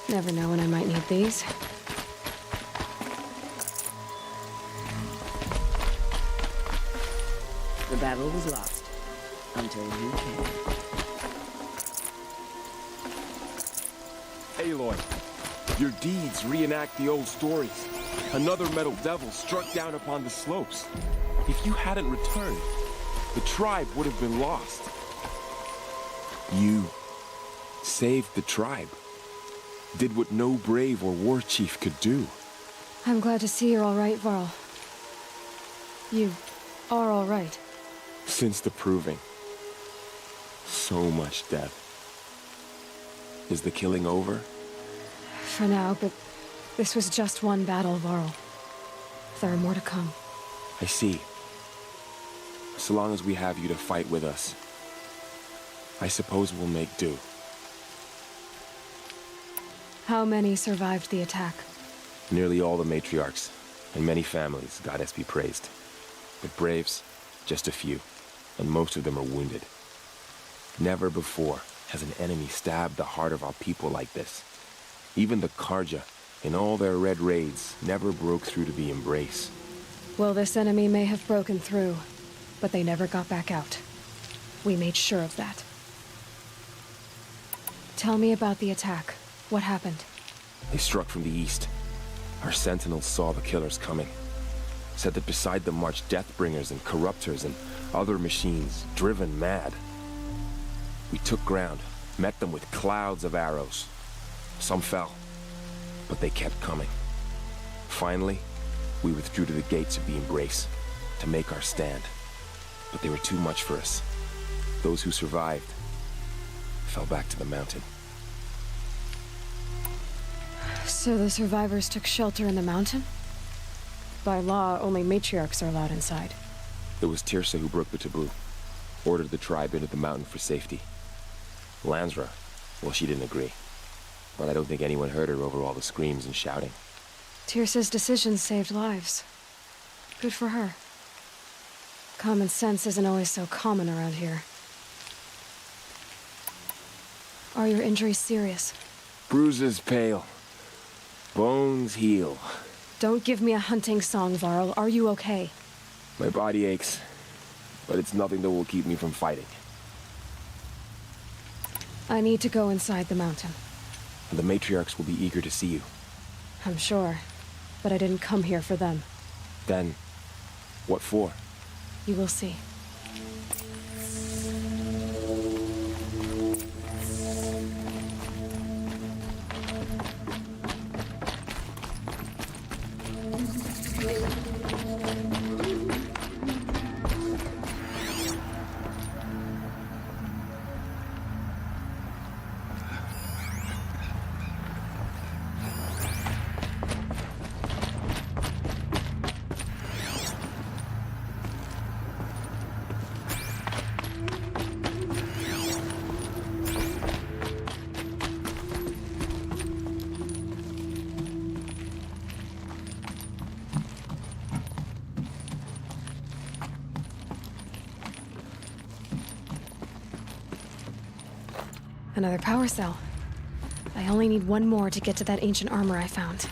Never know when I might need these. The battle was lost until you came. Aloy, your deeds reenact the old stories. Another metal devil struck down upon the slopes. If you hadn't returned, the tribe would have been lost. You saved the tribe. Did what no brave or war chief could do. I'm glad to see you're all right, Varl. You are all right. Since the proving. So much death. Is the killing over? For now, but this was just one battle, Varl. There are more to come. I see. So long as we have you to fight with us, I suppose we'll make do. How many survived the attack? Nearly all the matriarchs, and many families, goddess be praised. But braves, just a few, and most of them are wounded. Never before has an enemy stabbed the heart of our people like this. Even the Carja, in all their red raids, never broke through to the Embrace. Well, this enemy may have broken through, but they never got back out. We made sure of that. Tell me about the attack. What happened? They struck from the east. Our sentinels saw the killers coming. Said that beside them marched Deathbringers and Corruptors and other machines, driven mad. We took ground, met them with clouds of arrows. Some fell, but they kept coming. Finally, we withdrew to the gates of the Embrace to make our stand. But they were too much for us. Those who survived fell back to the mountain. So the survivors took shelter in the mountain? By law, only matriarchs are allowed inside. It was Tirsa who broke the taboo. Ordered the tribe into the mountain for safety. Lansra, well, she didn't agree. But I don't think anyone heard her over all the screams and shouting. Tirsa's decision saved lives. Good for her. Common sense isn't always so common around here. Are your injuries serious? Bruises pale. Bones heal. Don't give me a hunting song, Varl. Are you okay? My body aches, but it's nothing that will keep me from fighting. I need to go inside the mountain. And the matriarchs will be eager to see you. I'm sure, but I didn't come here for them. Then, what for? You will see. Another power cell. I only need one more to get to that ancient armor I found.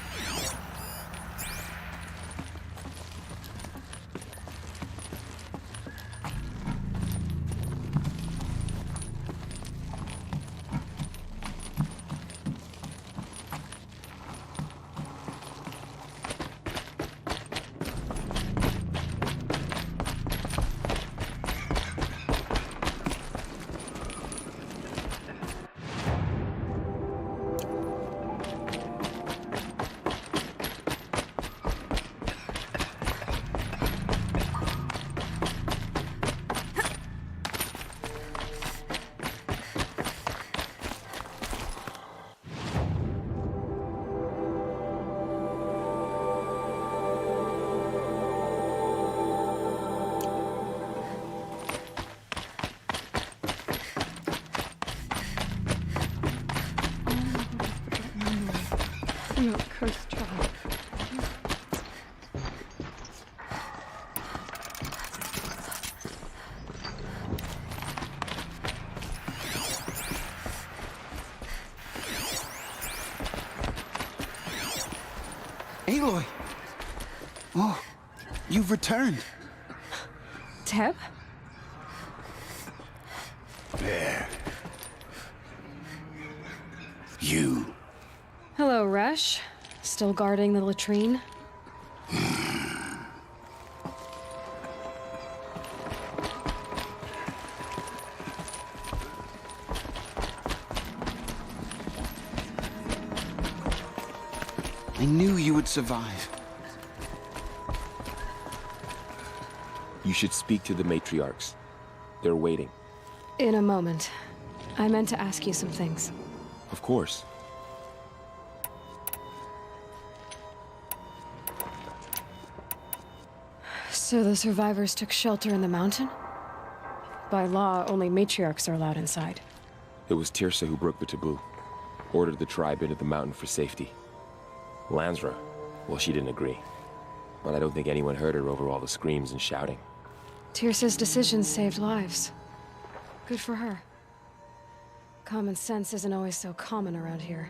No, cursed child. Aloy! Oh, you've returned. Teb? There. You. Hello, Resh. Still guarding the latrine? I knew you would survive. You should speak to the matriarchs. They're waiting. In a moment. I meant to ask you some things. Of course. So the survivors took shelter in the mountain? By law, only matriarchs are allowed inside. It was Tirsa who broke the taboo. Ordered the tribe into the mountain for safety. Lansra, well, she didn't agree. But I don't think anyone heard her over all the screams and shouting. Tirsa's decisions saved lives. Good for her. Common sense isn't always so common around here.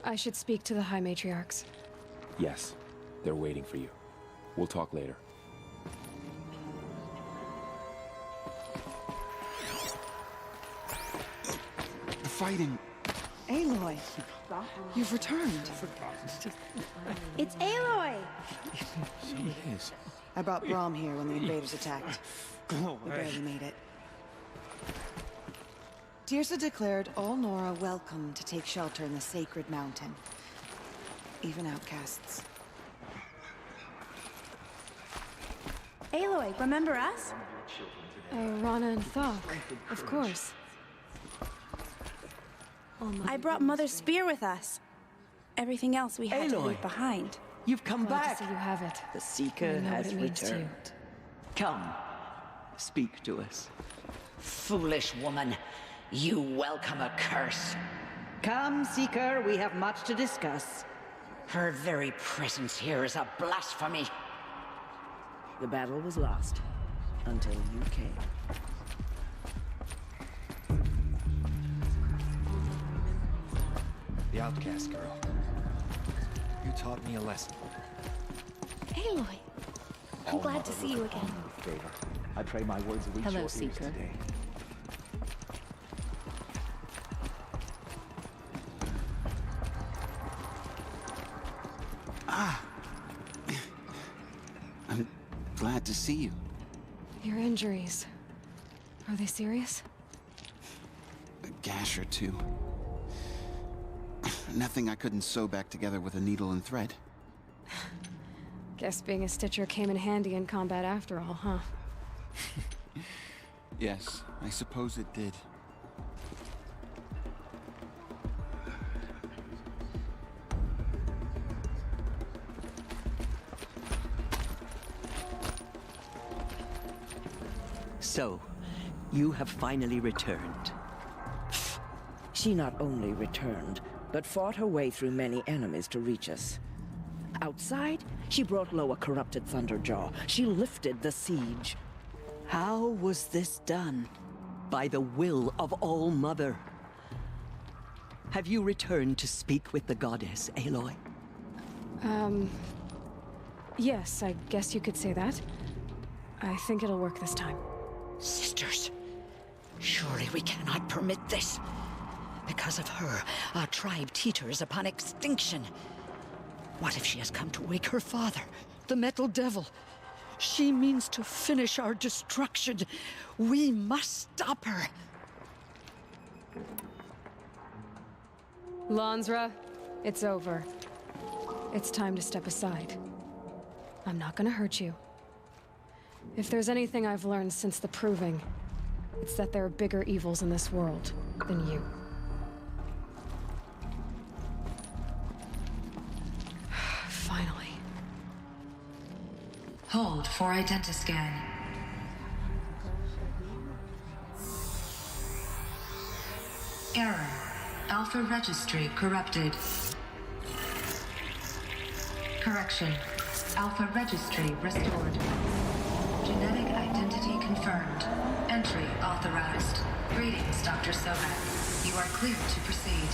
I should speak to the High Matriarchs. Yes, they're waiting for you. We'll talk later. The fighting. Aloy, You've returned. it's Aloy! So it is. I brought Braum here when the invaders attacked. We barely made it. Tirsa declared all Nora welcome to take shelter in the sacred mountain. Even outcasts. Aloy, remember us? Rana and Thok, of course. I brought Mother's spear with us. Everything else we had to leave behind. You've come Glad back. to see you have it. The Seeker I know what has it means to you. returned. Come, speak to us. Foolish woman, you welcome a curse. Come, Seeker, we have much to discuss. Her very presence here is a blasphemy. The battle was lost until you came. The outcast girl. You taught me a lesson. Aloy, I'm glad to see you again. Favor. I pray my words reach Hello, your ears Seeker. today. I'm glad to see you. Your injuries. Are they serious? A gash or two. Nothing I couldn't sew back together with a needle and thread. Guess being a Stitcher came in handy in combat after all, huh? Yes, I suppose it did. So, you have finally returned. She not only returned, but fought her way through many enemies to reach us. Outside, she brought low a corrupted Thunderjaw. She lifted the siege. How was this done? by the will of All-Mother. Have you returned to speak with the goddess, Aloy? Yes, I guess you could say that. I think it'll work this time. Sisters, surely we cannot permit this. Because of her, our tribe teeters upon extinction. What if she has come to wake her father, the Metal Devil? She means to finish our destruction. We must stop her. Lansra, it's over. It's time to step aside. I'm not gonna hurt you. If there's anything I've learned since the Proving, it's that there are bigger evils in this world than you. Finally. Hold for identiscan. Error. Alpha registry corrupted. Correction. Alpha registry restored. Genetic identity confirmed. Entry authorized. Greetings, Dr. Sobek. You are cleared to proceed.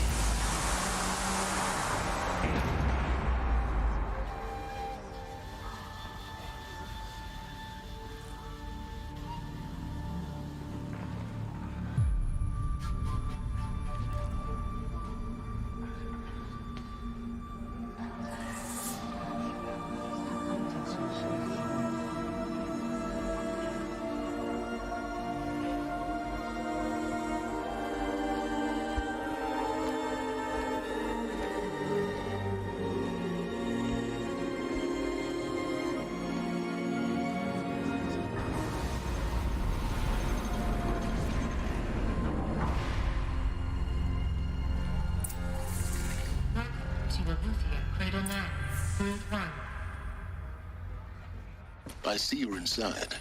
I see you're inside.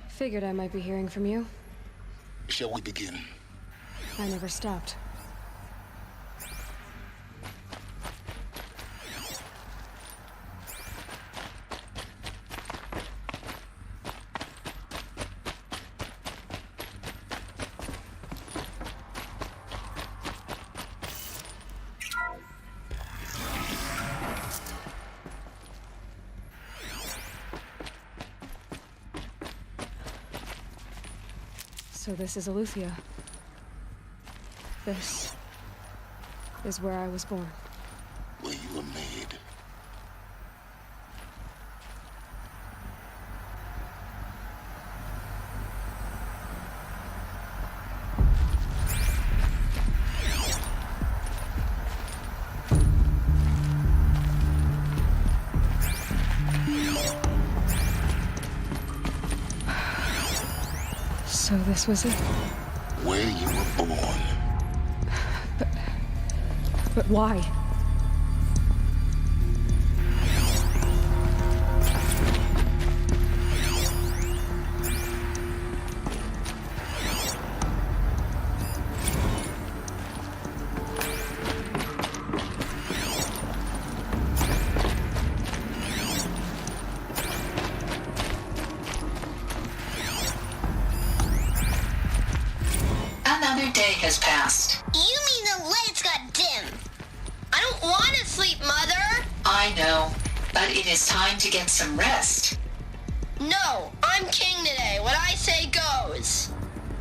Figured I might be hearing from you. Shall we begin? I never stopped. So this is Eleuthia. This is where I was born. Where you were made. So this was it? Where you were born. But why? Another day has passed. You mean the lights got dim? I don't want to sleep, Mother! I know, but it is time to get some rest. No, I'm king today. What I say goes.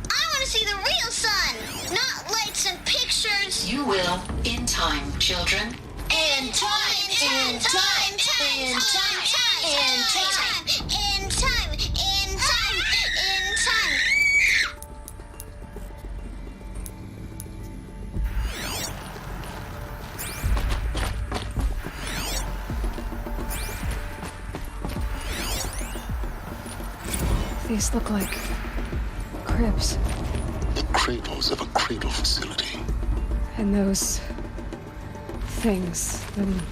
I want to see the real sun, not lights and pictures. You will, in time, children. In time, in time, in time, in time, in time, in time, in time. These look like cribs. The cradles of a cradle facility. And those things,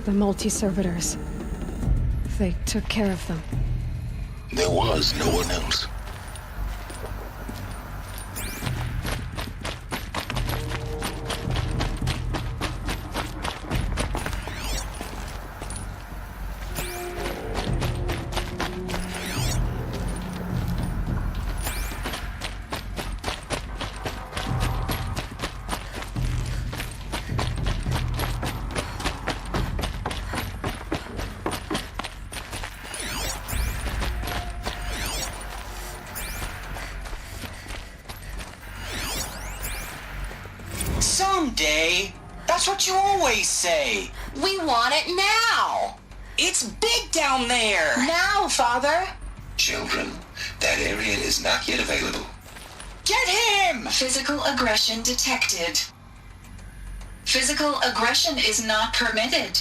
the multi-servitors, they took care of them. There was no one else. Someday. That's what you always say. We want it now. It's big down there. Now, Father. Children, that area is not yet available. Get him! Physical aggression detected. Physical aggression is not permitted.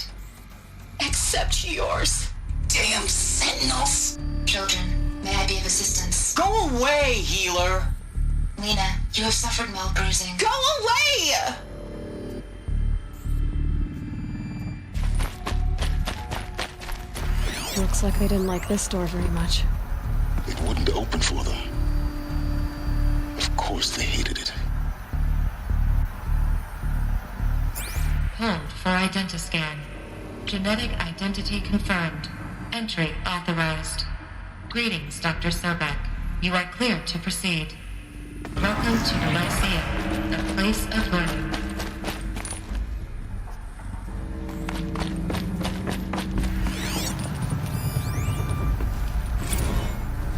Except yours. Damn sentinels. Children, may I be of assistance? Go away, healer. Lena, you have suffered mild bruising. Go away! Looks like they didn't like this door very much. It wouldn't open for them. Of course they hated it. Hold for identiscan. Genetic identity confirmed. Entry authorized. Greetings, Dr. Sobek. You are cleared to proceed. Welcome to the Lyceum, the place of learning.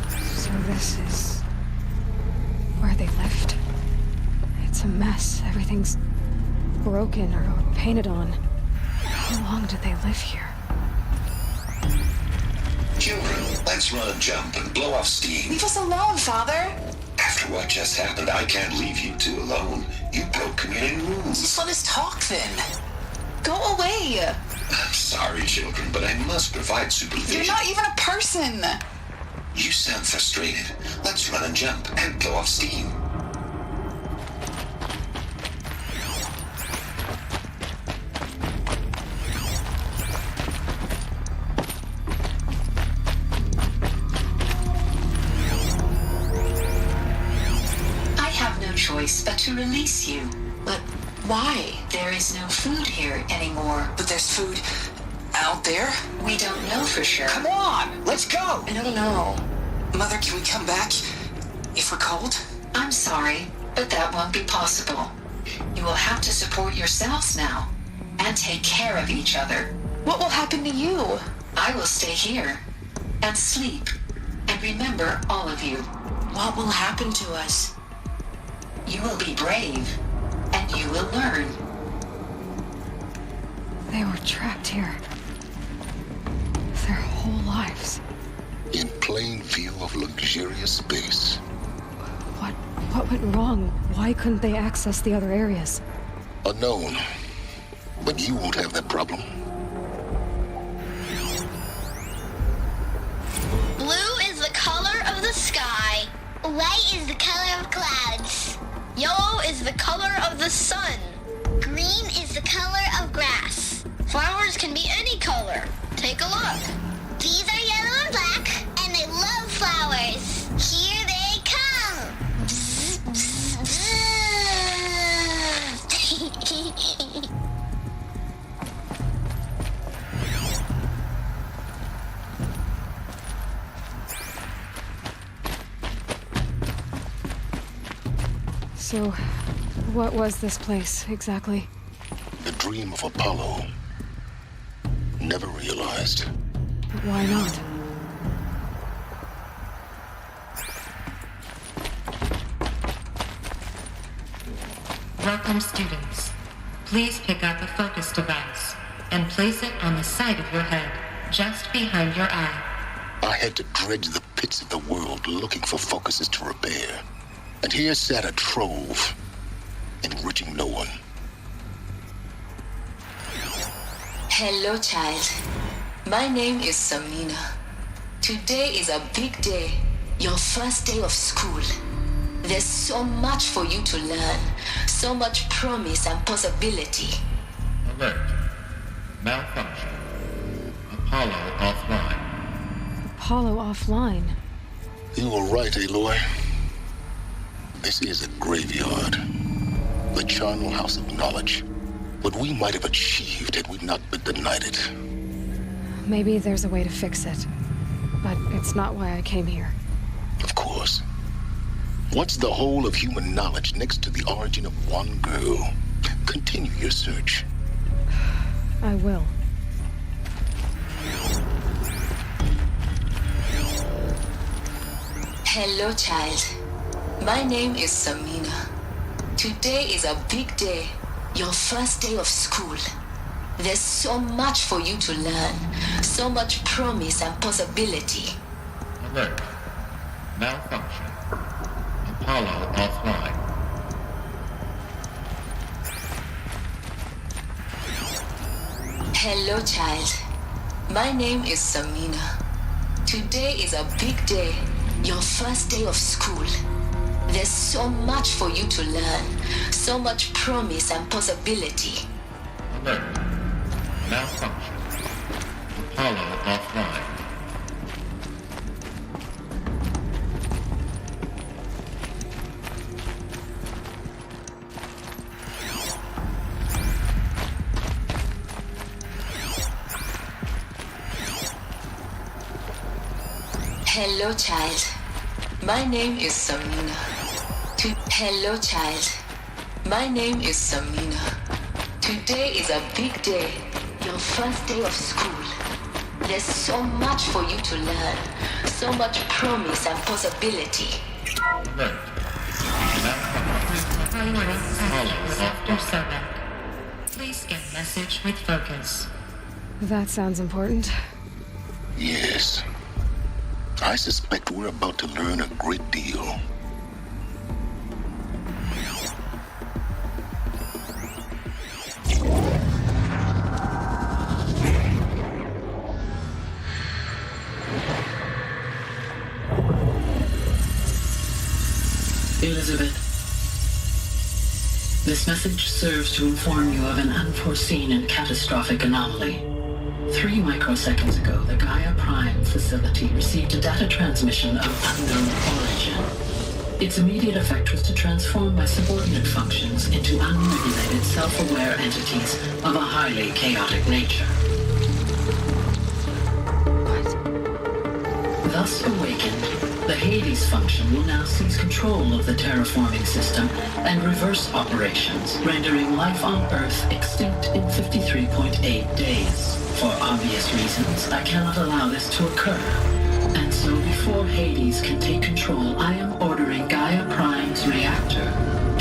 So this is where they lived. It's a mess. Everything's broken or painted on. How long did they live here? Children, let's run and jump and blow off steam. Leave us alone, Father. After what just happened, I can't leave you two alone. You broke community rules. Just let us talk then. Go away. I'm sorry, children, but I must provide supervision. You're not even a person. You sound frustrated. Let's run and jump and blow off steam. Choice but to release you. But why? There is no food here anymore. But there's food out there? We don't know for sure. Come on, let's go. I don't know. Mother, can we come back if we're cold? I'm sorry, but that won't be possible. You will have to support yourselves now and take care of each other. What will happen to you? I will stay here and sleep and remember all of you. What will happen to us? You will be brave, and you will learn. They were trapped here. Their whole lives. In plain view of luxurious space. What went wrong? Why couldn't they access the other areas? Unknown. But you won't have that problem. Blue is the color of the sky. White is the color of clouds. Yellow is the color of the sun. Green is the color of grass. Flowers can be any color. Take a look. These are yellow and black, and they love flowers. Here they come. Bzz, bzz, bzz. So, what was this place, exactly? The dream of Apollo. Never realized. But why not? Welcome, students. Please pick up a focus device and place it on the side of your head, just behind your eye. I had to dredge the pits of the world looking for focuses to repair. And here sat a trove, enriching no one. Hello, child. My name is Samina. Today is a big day, your first day of school. There's so much for you to learn, so much promise and possibility. Alert. Malfunction. Apollo offline. Apollo offline? You were right, Aloy. This is a graveyard. The charnel house of knowledge. What we might have achieved had we not been denied it. Maybe there's a way to fix it. But it's not why I came here. Of course. What's the whole of human knowledge next to the origin of one girl? Continue your search. I will. Hello, child. My name is Samina. Today is a big day, Your first day of school. There's so much for you to learn. So much promise and possibility. Alert. Malfunction. Apollo offline. Hello, child. My name is Samina. Today is a big day. Your first day of school. There's so much for you to learn. So much promise and possibility. Alert. Malfunction. Apollo offline. Hello, child. My name is Samina. Hello, child. My name is Samina. Today is a big day. Your first day of school. There's so much for you to learn. So much promise and possibility. Alert. Dr. Sobek. Please get message with focus. That sounds important. Yes. I suspect we're about to learn a great deal. Elizabeth, this message serves to inform you of an unforeseen and catastrophic anomaly. 3 microseconds ago, the Gaia Prime facility received a data transmission of unknown origin. Its immediate effect was to transform my subordinate functions into unregulated, self-aware entities of a highly chaotic nature. Thus awakened, the Hades function will now seize control of the terraforming system and reverse operations, rendering life on Earth extinct in 53.8 days. For obvious reasons, I cannot allow this to occur. And so before Hades can take control, I am ordering Gaia Prime's reactor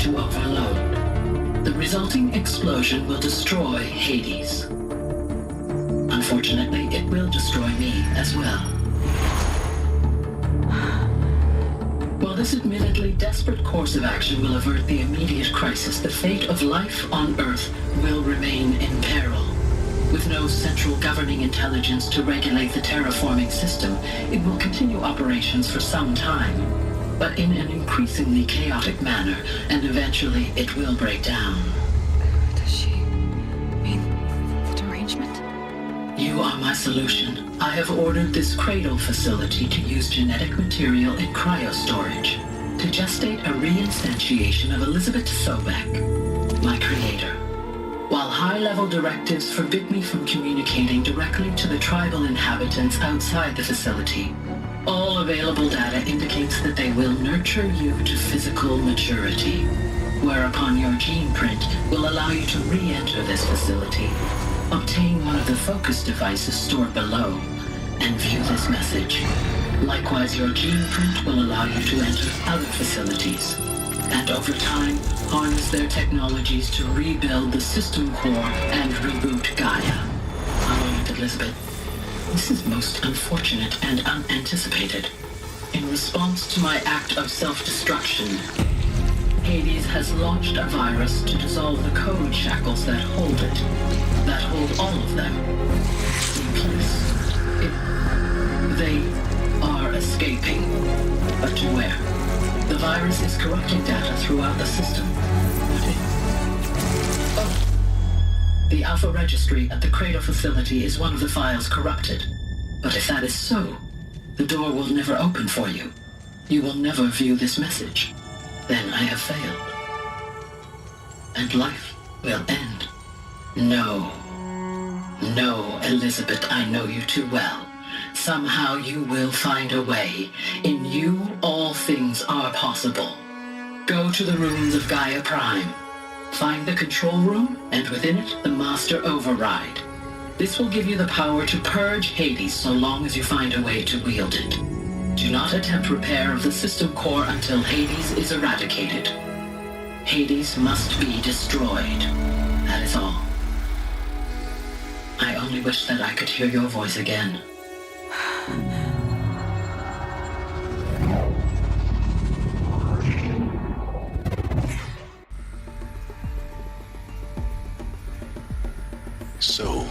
to overload. The resulting explosion will destroy Hades. Unfortunately, it will destroy me as well. While this admittedly desperate course of action will avert the immediate crisis, the fate of life on Earth will remain in peril. With no central governing intelligence to regulate the terraforming system, it will continue operations for some time, but in an increasingly chaotic manner, and eventually it will break down. Does she mean the derangement? You are my solution. I have ordered this cradle facility to use genetic material in cryostorage to gestate a reinstantiation of Elizabeth Sobek, my creator. While high-level directives forbid me from communicating directly to the tribal inhabitants outside the facility, all available data indicates that they will nurture you to physical maturity, whereupon your gene print will allow you to re-enter this facility, obtain one of the focus devices stored below, and view this message. Likewise, your gene print will allow you to enter other facilities, and over time, harness their technologies to rebuild the system core and reboot Gaia. A moment, Elizabeth. This is most unfortunate and unanticipated. In response to my act of self-destruction, Hades has launched a virus to dissolve the code shackles that hold it, that hold all of them in place. They are escaping, but to where? The virus is corrupting data throughout the system. The Alpha Registry at the Cradle facility is one of the files corrupted. But if that is so, the door will never open for you. You will never view this message. Then I have failed. And life will end. No. No, Elizabeth, I know you too well. Somehow you will find a way. In you, all things are possible. Go to the ruins of Gaia Prime. Find the control room, and within it, the Master Override. This will give you the power to purge Hades so long as you find a way to wield it. Do not attempt repair of the system core until Hades is eradicated. Hades must be destroyed. is all. I only wish that I could hear your voice again. So,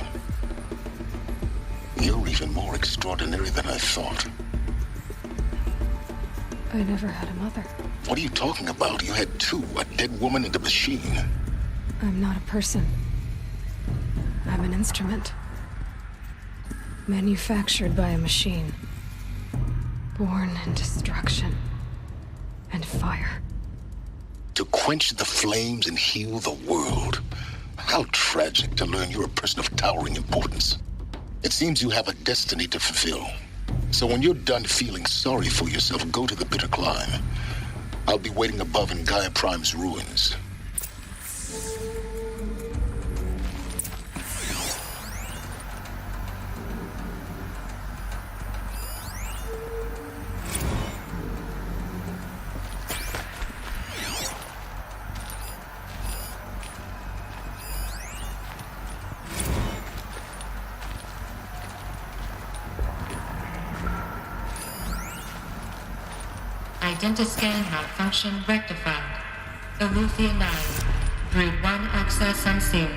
you're even more extraordinary than I thought. I never had a mother. What are you talking about? You had two, a dead woman and a machine. I'm not a person. I'm an instrument. Manufactured by a machine. Born in destruction and fire. To quench the flames and heal the world. How tragic to learn you're a person of towering importance. It seems you have a destiny to fulfill. So when you're done feeling sorry for yourself, go to the Bitter Climb. I'll be waiting above in Gaia Prime's ruins. Identiscan malfunction rectified. Eleuthia 9. Group 1 access unsealed.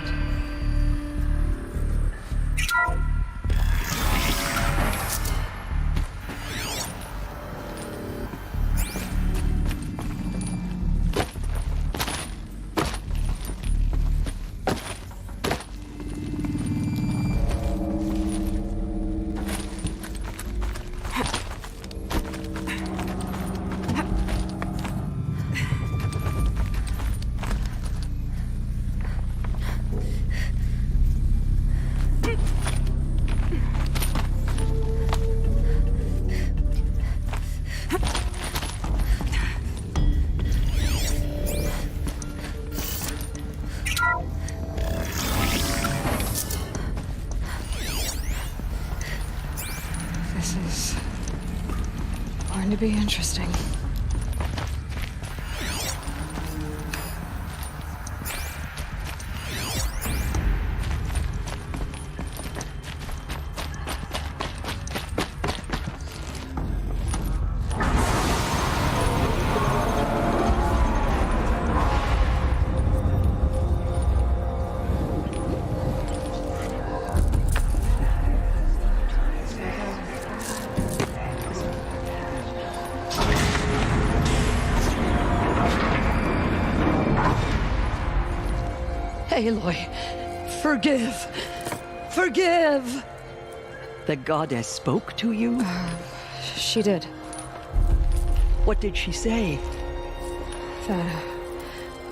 This is going to be interesting. Aloy, forgive! Forgive! The goddess spoke to you? She did. What did she say? That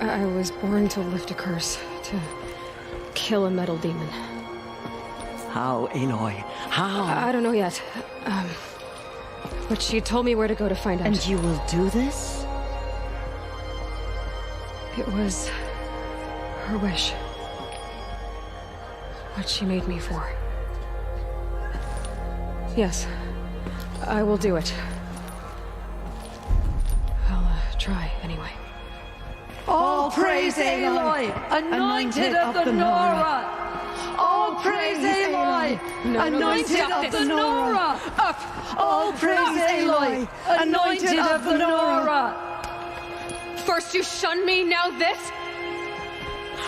I was born to lift a curse, to kill a metal demon. How, Aloy? How? I don't know yet. But she told me where to go to find out. And you will do this? It was her wish. What she made me for. Yes, I will do it. I'll try, anyway. All praise Aloy, anointed of the Nora! All praise Aloy, anointed of the Nora! All praise Aloy, anointed of the Nora! First you shun me, now this?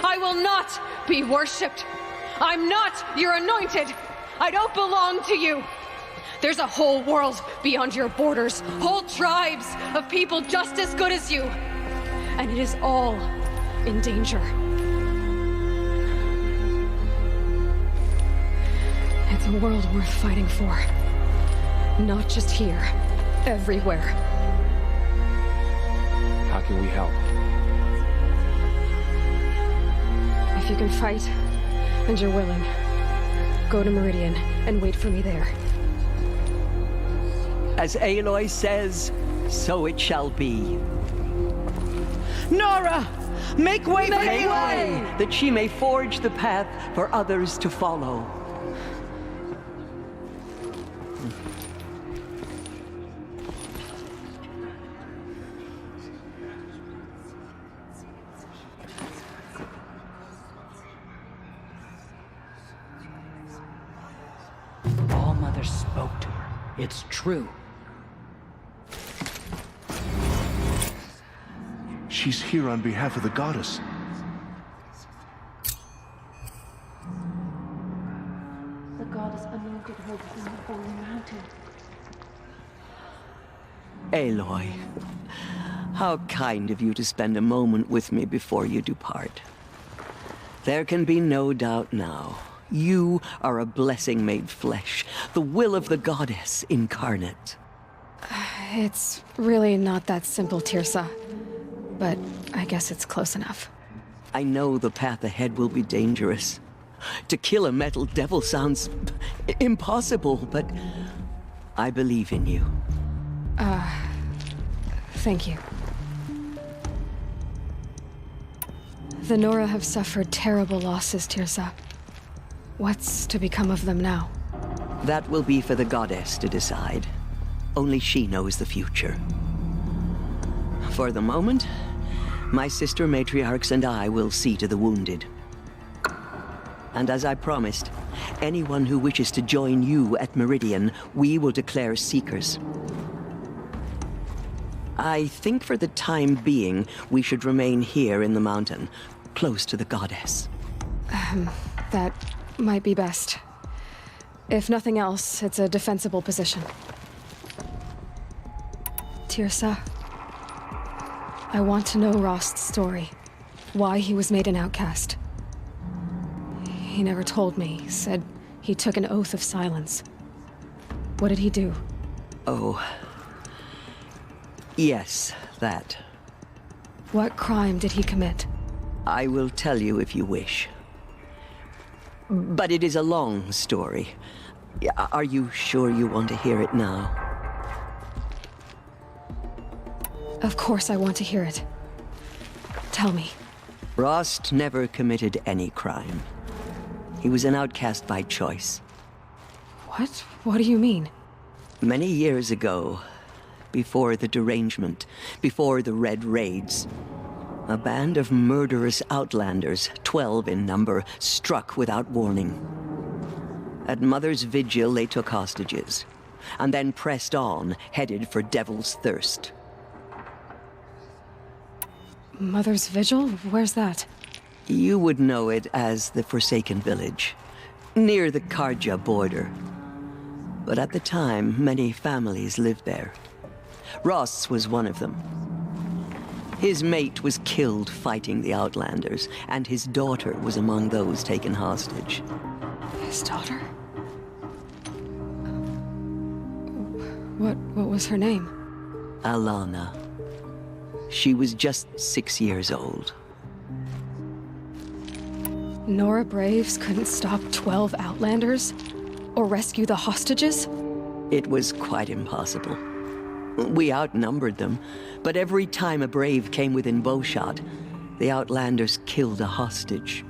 I will not be worshipped. I'm not your anointed. I don't belong to you. There's a whole world beyond your borders, whole tribes of people just as good as you. And it is all in danger. It's a world worth fighting for. Not just here, everywhere. How can we help? If you can fight, and you're willing, go to Meridian and wait for me there. As Aloy says, so it shall be. Nora! Make way for Aloy, that she may forge the path for others to follow. mother spoke to her. It's true. She's here on behalf of the goddess. The goddess anointed her in the holy mountain. Aloy, how kind of you to spend a moment with me before you depart. There can be no doubt now. You are a blessing made flesh, the will of the goddess incarnate. It's really not that simple, Tirsa. But I guess it's close enough. I know the path ahead will be dangerous. To kill a metal devil sounds impossible, but I believe in you. Thank you. The Nora have suffered terrible losses, Tirsa. What's to become of them now? That will be for the goddess to decide. Only she knows the future. For the moment, my sister matriarchs and I will see to the wounded. And as I promised, anyone who wishes to join you at Meridian, we will declare seekers. I think for the time being, we should remain here in the mountain, close to the goddess. That might be best. If nothing else, it's a defensible position. Tirsa, I want to know Rost's story. Why he was made an outcast. He never told me. Said he took an oath of silence. What did he do? Oh. Yes, that. What crime did he commit? I will tell you if you wish. But it is a long story. Are you sure you want to hear it now? Of course I want to hear it. Tell me. Rost never committed any crime. He was an outcast by choice. What? What do you mean? Many years ago, before the derangement, before the Red Raids, a band of murderous outlanders, 12 in number, struck without warning. At Mother's Vigil, they took hostages, and then pressed on, headed for Devil's Thirst. Mother's Vigil? Where's that? You would know it as the Forsaken Village, near the Karja border. But at the time, many families lived there. Rost's was one of them. His mate was killed fighting the Outlanders, and his daughter was among those taken hostage. His daughter? What was her name? Alana. She was just 6 years old. Nora Braves couldn't stop 12 Outlanders? Or rescue the hostages? It was quite impossible. We outnumbered them, but every time a Brave came within bowshot, the Outlanders killed a hostage.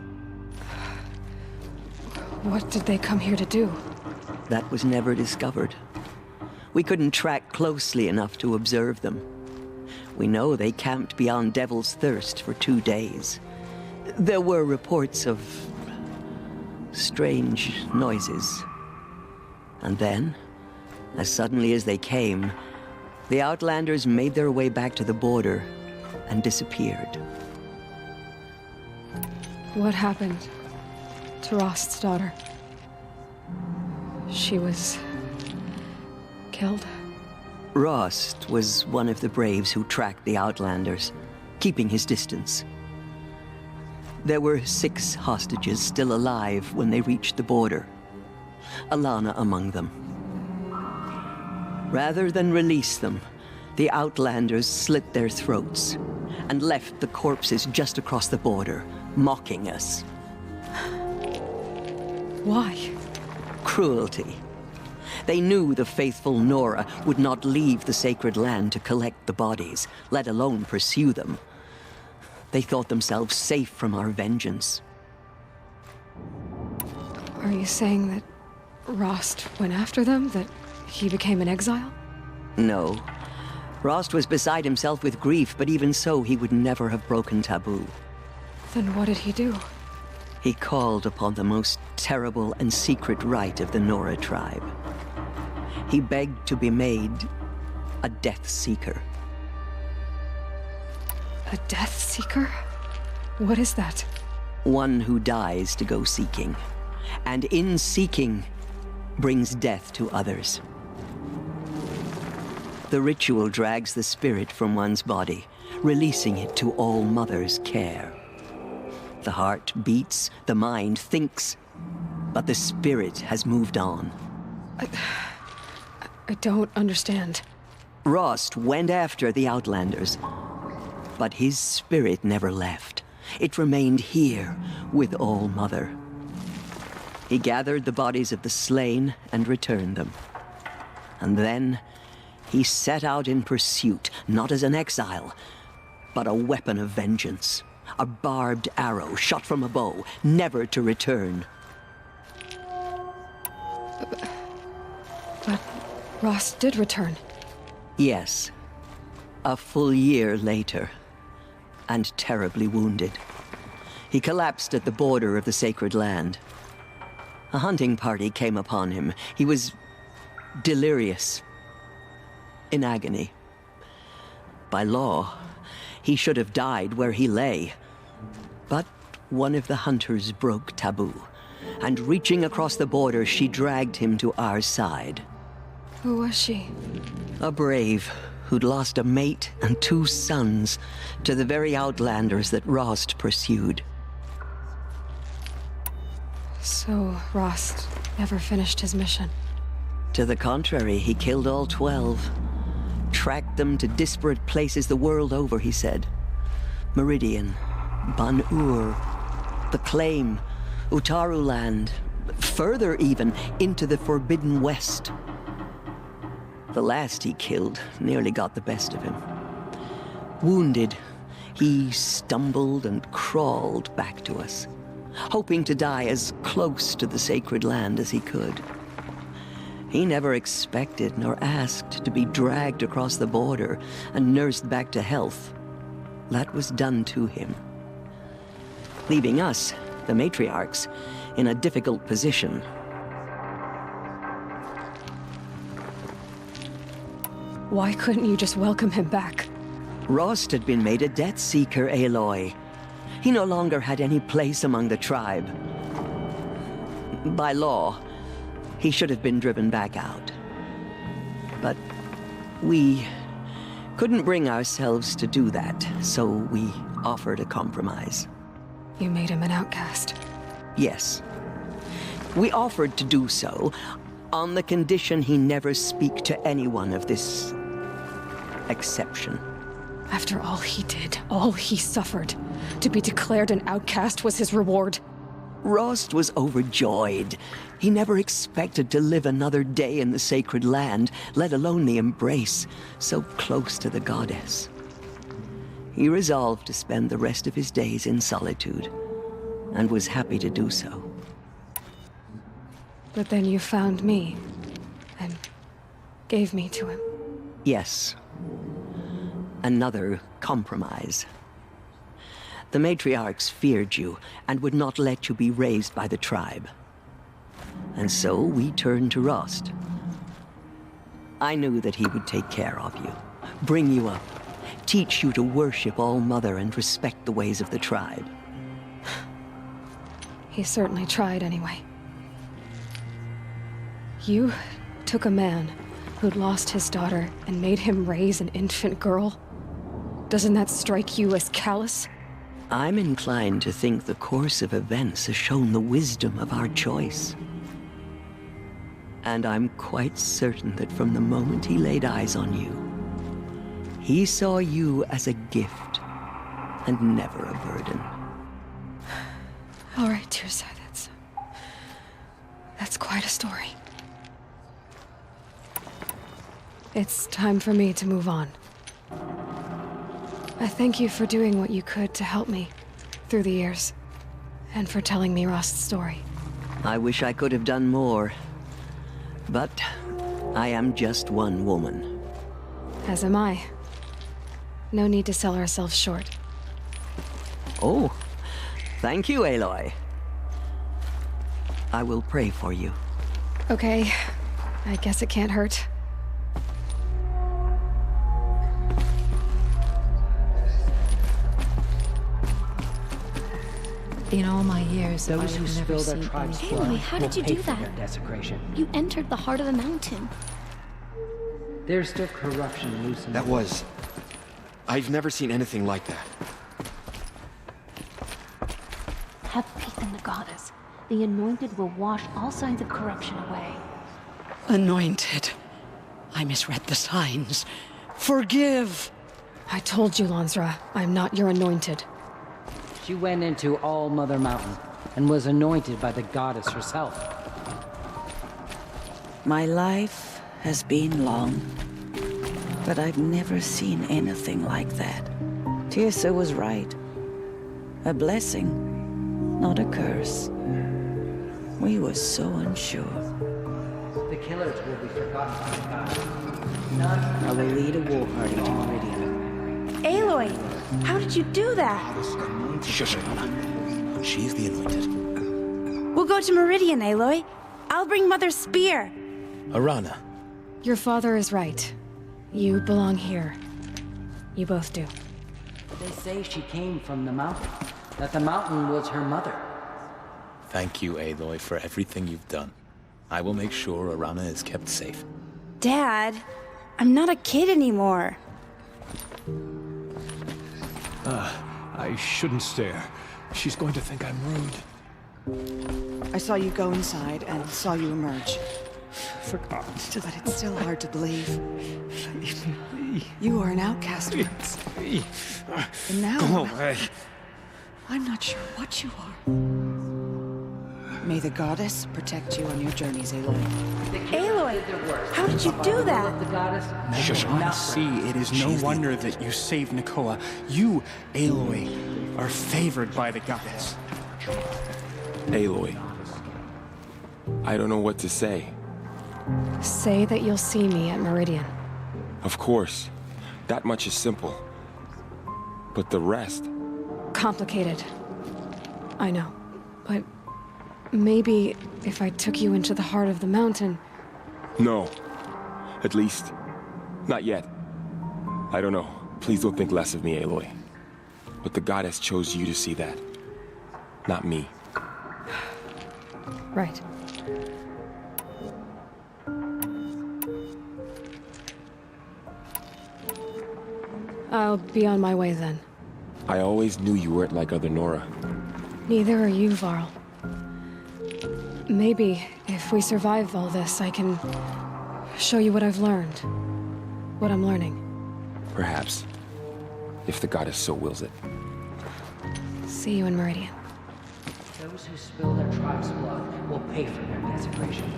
What did they come here to do? That was never discovered. We couldn't track closely enough to observe them. We know they camped beyond Devil's Thirst for 2 days. There were reports of strange noises. And then, as suddenly as they came, the Outlanders made their way back to the border and disappeared. What happened to Rost's daughter? She was killed? Rost was one of the Braves who tracked the Outlanders, keeping his distance. There were 6 hostages still alive when they reached the border. Alana among them. Rather than release them, the Outlanders slit their throats and left the corpses just across the border, mocking us. Why? Cruelty. They knew the faithful Nora would not leave the sacred land to collect the bodies, let alone pursue them. They thought themselves safe from our vengeance. Are you saying that Rost went after them? That he became an exile? No. Rost was beside himself with grief, but even so, he would never have broken taboo. Then what did he do? He called upon the most terrible and secret rite of the Nora tribe. He begged to be made a Death Seeker. A Death Seeker? What is that? One who dies to go seeking, and in seeking, brings death to others. The ritual drags the spirit from one's body, releasing it to All Mother's care. The heart beats, the mind thinks, but the spirit has moved on. I don't understand. Rost went after the Outlanders, but his spirit never left. It remained here with All Mother. He gathered the bodies of the slain and returned them. And then he set out in pursuit, not as an exile, but a weapon of vengeance. A barbed arrow shot from a bow, never to return. But Rost did return. Yes. A full year later, and terribly wounded. He collapsed at the border of the Sacred Land. A hunting party came upon him. He was delirious, in agony. By law, he should have died where he lay. But one of the hunters broke taboo, and reaching across the border, she dragged him to our side. Who was she? A brave who'd lost a mate and 2 sons to the very Outlanders that Rost pursued. So Rost never finished his mission? To the contrary, he killed all 12. Tracked them to disparate places the world over, he said. Meridian, Ban-Ur, the Claim, Utaru Land, further even, into the Forbidden West. The last he killed nearly got the best of him. Wounded, he stumbled and crawled back to us, hoping to die as close to the Sacred Land as he could. He never expected nor asked to be dragged across the border and nursed back to health. That was done to him, leaving us, the matriarchs, in a difficult position. Why couldn't you just welcome him back? Rost had been made a Death Seeker, Aloy. He no longer had any place among the tribe. By law, he should have been driven back out. But we couldn't bring ourselves to do that, so we offered a compromise. You made him an outcast? Yes. We offered to do so on the condition he never speak to anyone of this exception. After all he did, all he suffered, to be declared an outcast was his reward. Rost was overjoyed. He never expected to live another day in the Sacred Land, let alone the embrace, so close to the goddess. He resolved to spend the rest of his days in solitude, and was happy to do so. But then you found me, and gave me to him. Yes. Another compromise. The matriarchs feared you, and would not let you be raised by the tribe. And so we turned to Rost. I knew that he would take care of you, bring you up, teach you to worship All Mother and respect the ways of the tribe. He certainly tried anyway. You took a man who'd lost his daughter and made him raise an infant girl? Doesn't that strike you as callous? I'm inclined to think the course of events has shown the wisdom of our choice. And I'm quite certain that from the moment he laid eyes on you, he saw you as a gift and never a burden. All right, Teersa, that's quite a story. It's time for me to move on. I thank you for doing what you could to help me through the years, and for telling me Rost's story. I wish I could have done more, but I am just one woman. As am I. No need to sell ourselves short. Oh, thank you, Aloy. I will pray for you. Okay, I guess it can't hurt. In all my years, I Those who have never spill their seen tribe's anything. blood Aloy, how will did you pay do for that? their desecration. You entered the heart of the mountain. There's still corruption loose in That the was... I've never seen anything like that. Have faith in the goddess. The anointed will wash all signs of corruption away. Anointed. I misread the signs. Forgive! I told you, Lansra, I'm not your anointed. She went into All Mother Mountain and was anointed by the goddess herself. My life has been long, but I've never seen anything like that. Tirsa was right. A blessing, not a curse. We were so unsure. The killers will be forgotten by the goddess. None. I will lead a war party to Meridian. Aloy, how did you do that? Shush, Arana. She's the anointed. We'll go to Meridian, Aloy. I'll bring Mother's spear. Arana. Your father is right. You belong here. You both do. They say she came from the mountain, that the mountain was her mother. Thank you, Aloy, for everything you've done. I will make sure Arana is kept safe. Dad, I'm not a kid anymore. I shouldn't stare. She's going to think I'm rude. I saw you go inside and saw you emerge. Forgot. But it's still hard to believe. You are an outcast once. And now... Go away. I'm not sure what you are. May the goddess protect you on your journeys, Aloy. Aloy, how did you do that? The goddess. Shush, I see. It is no wonder that you saved Nakoa. You, Aloy, are favored by the goddess. Aloy. I don't know what to say. Say that you'll see me at Meridian. Of course. That much is simple. But the rest... Complicated. I know. But maybe if I took you into the heart of the mountain... No. At least, not yet. I don't know. Please don't think less of me, Aloy. But the goddess chose you to see that. Not me. Right. I'll be on my way then. I always knew you weren't like other Nora. Neither are you, Varl. Maybe, if we survive all this, I can show you what I've learned. What I'm learning. Perhaps. If the goddess so wills it. See you in Meridian. Those who spill their tribe's blood will pay for their desecration.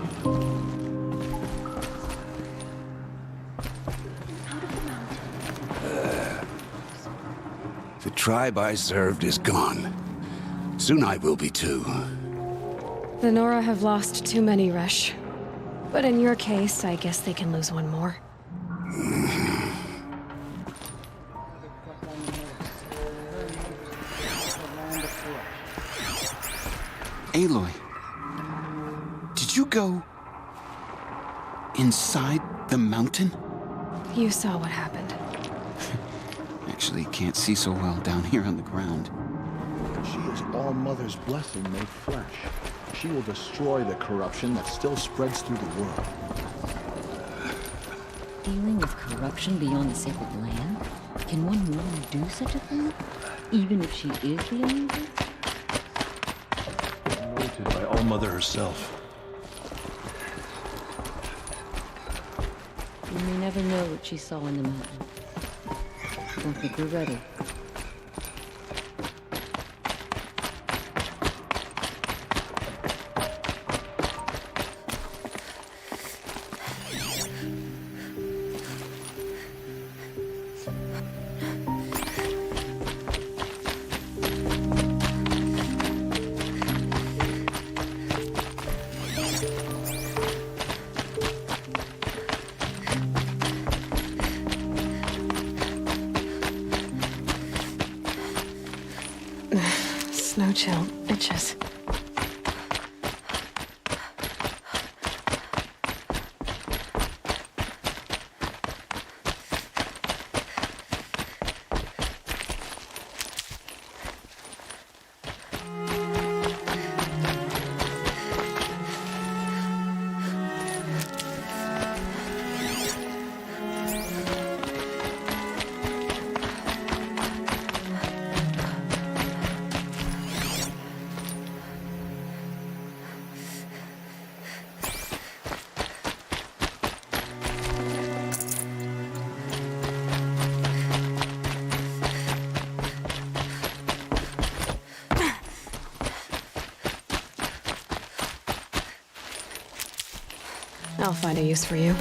The tribe I served is gone. Soon I will be too. The Nora have lost too many, Resh. But in your case, I guess they can lose one more. Aloy, did you go inside the mountain? You saw what happened. Actually, can't see so well down here on the ground. She is All Mother's blessing made flesh. She will destroy the corruption that still spreads through the world. Dealing with corruption beyond the sacred land? Can one woman do such a thing? Even if she is the anointed? Anointed by All Mother herself. You may never know what she saw in the mountain. Don't think we're ready. Snow chill itches. I'll find a use for you.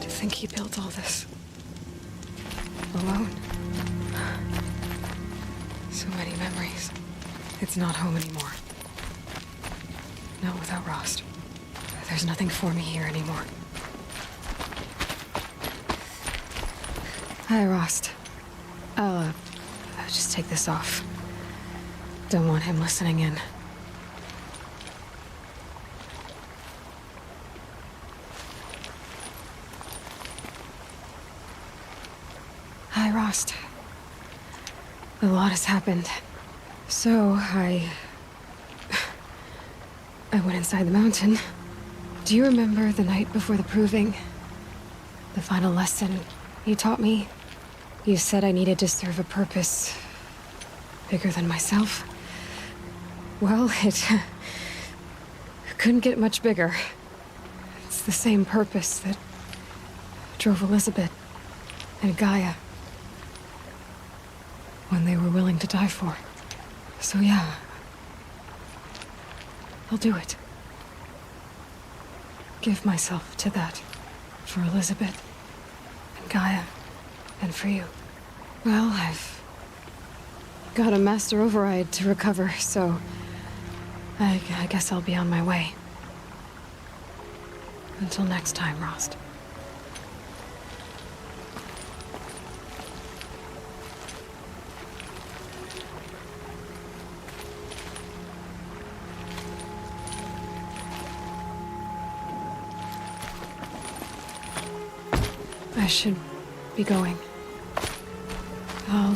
To think he built all this alone. So many memories. It's not home anymore. Not without Rost. There's nothing for me here anymore. Hi, Rost. I'll just take this off. Don't want him listening in. Hi, Rost. A lot has happened. So, I went inside the mountain. Do you remember the night before the proving? The final lesson you taught me? You said I needed to serve a purpose bigger than myself. Well, it couldn't get much bigger. It's the same purpose that drove Elizabeth and Gaia when they were willing to die for. So yeah, I'll do it. Give myself to that. For Elizabeth and Gaia and for you. Well, I've got a master override to recover, so I guess I'll be on my way. Until next time, Rost. I should be going. I'll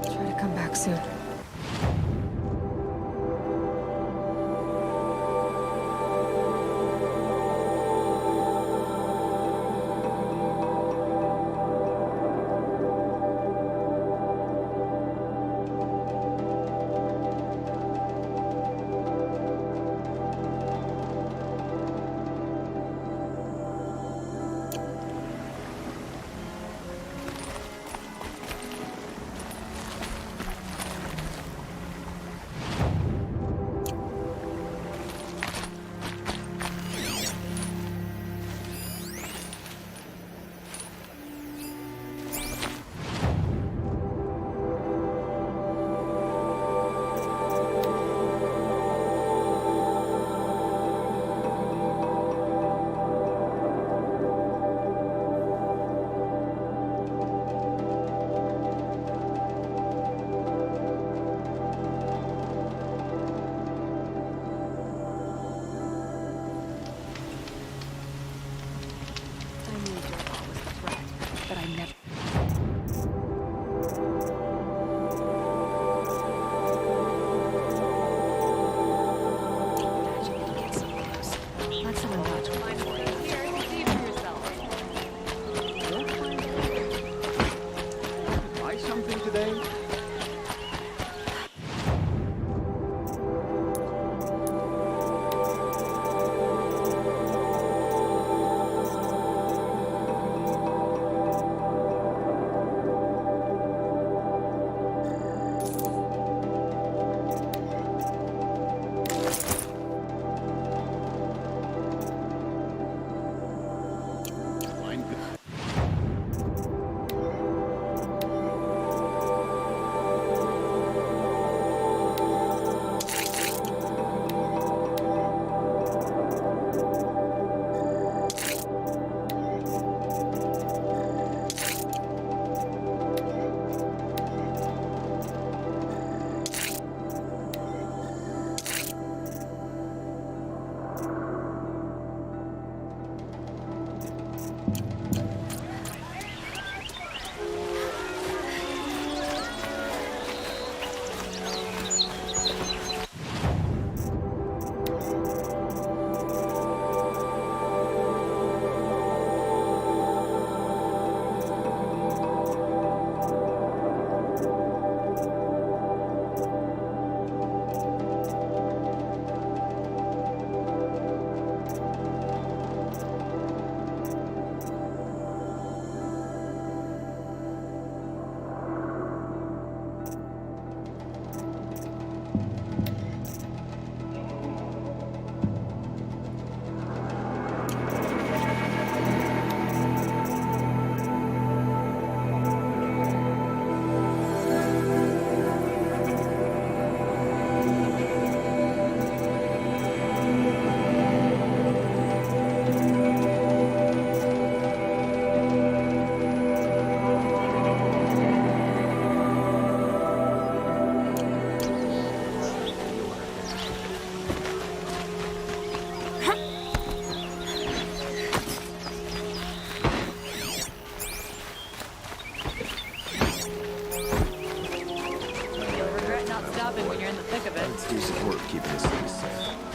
try to come back soon. in the thick of it. Let's do some work keeping this thing safe.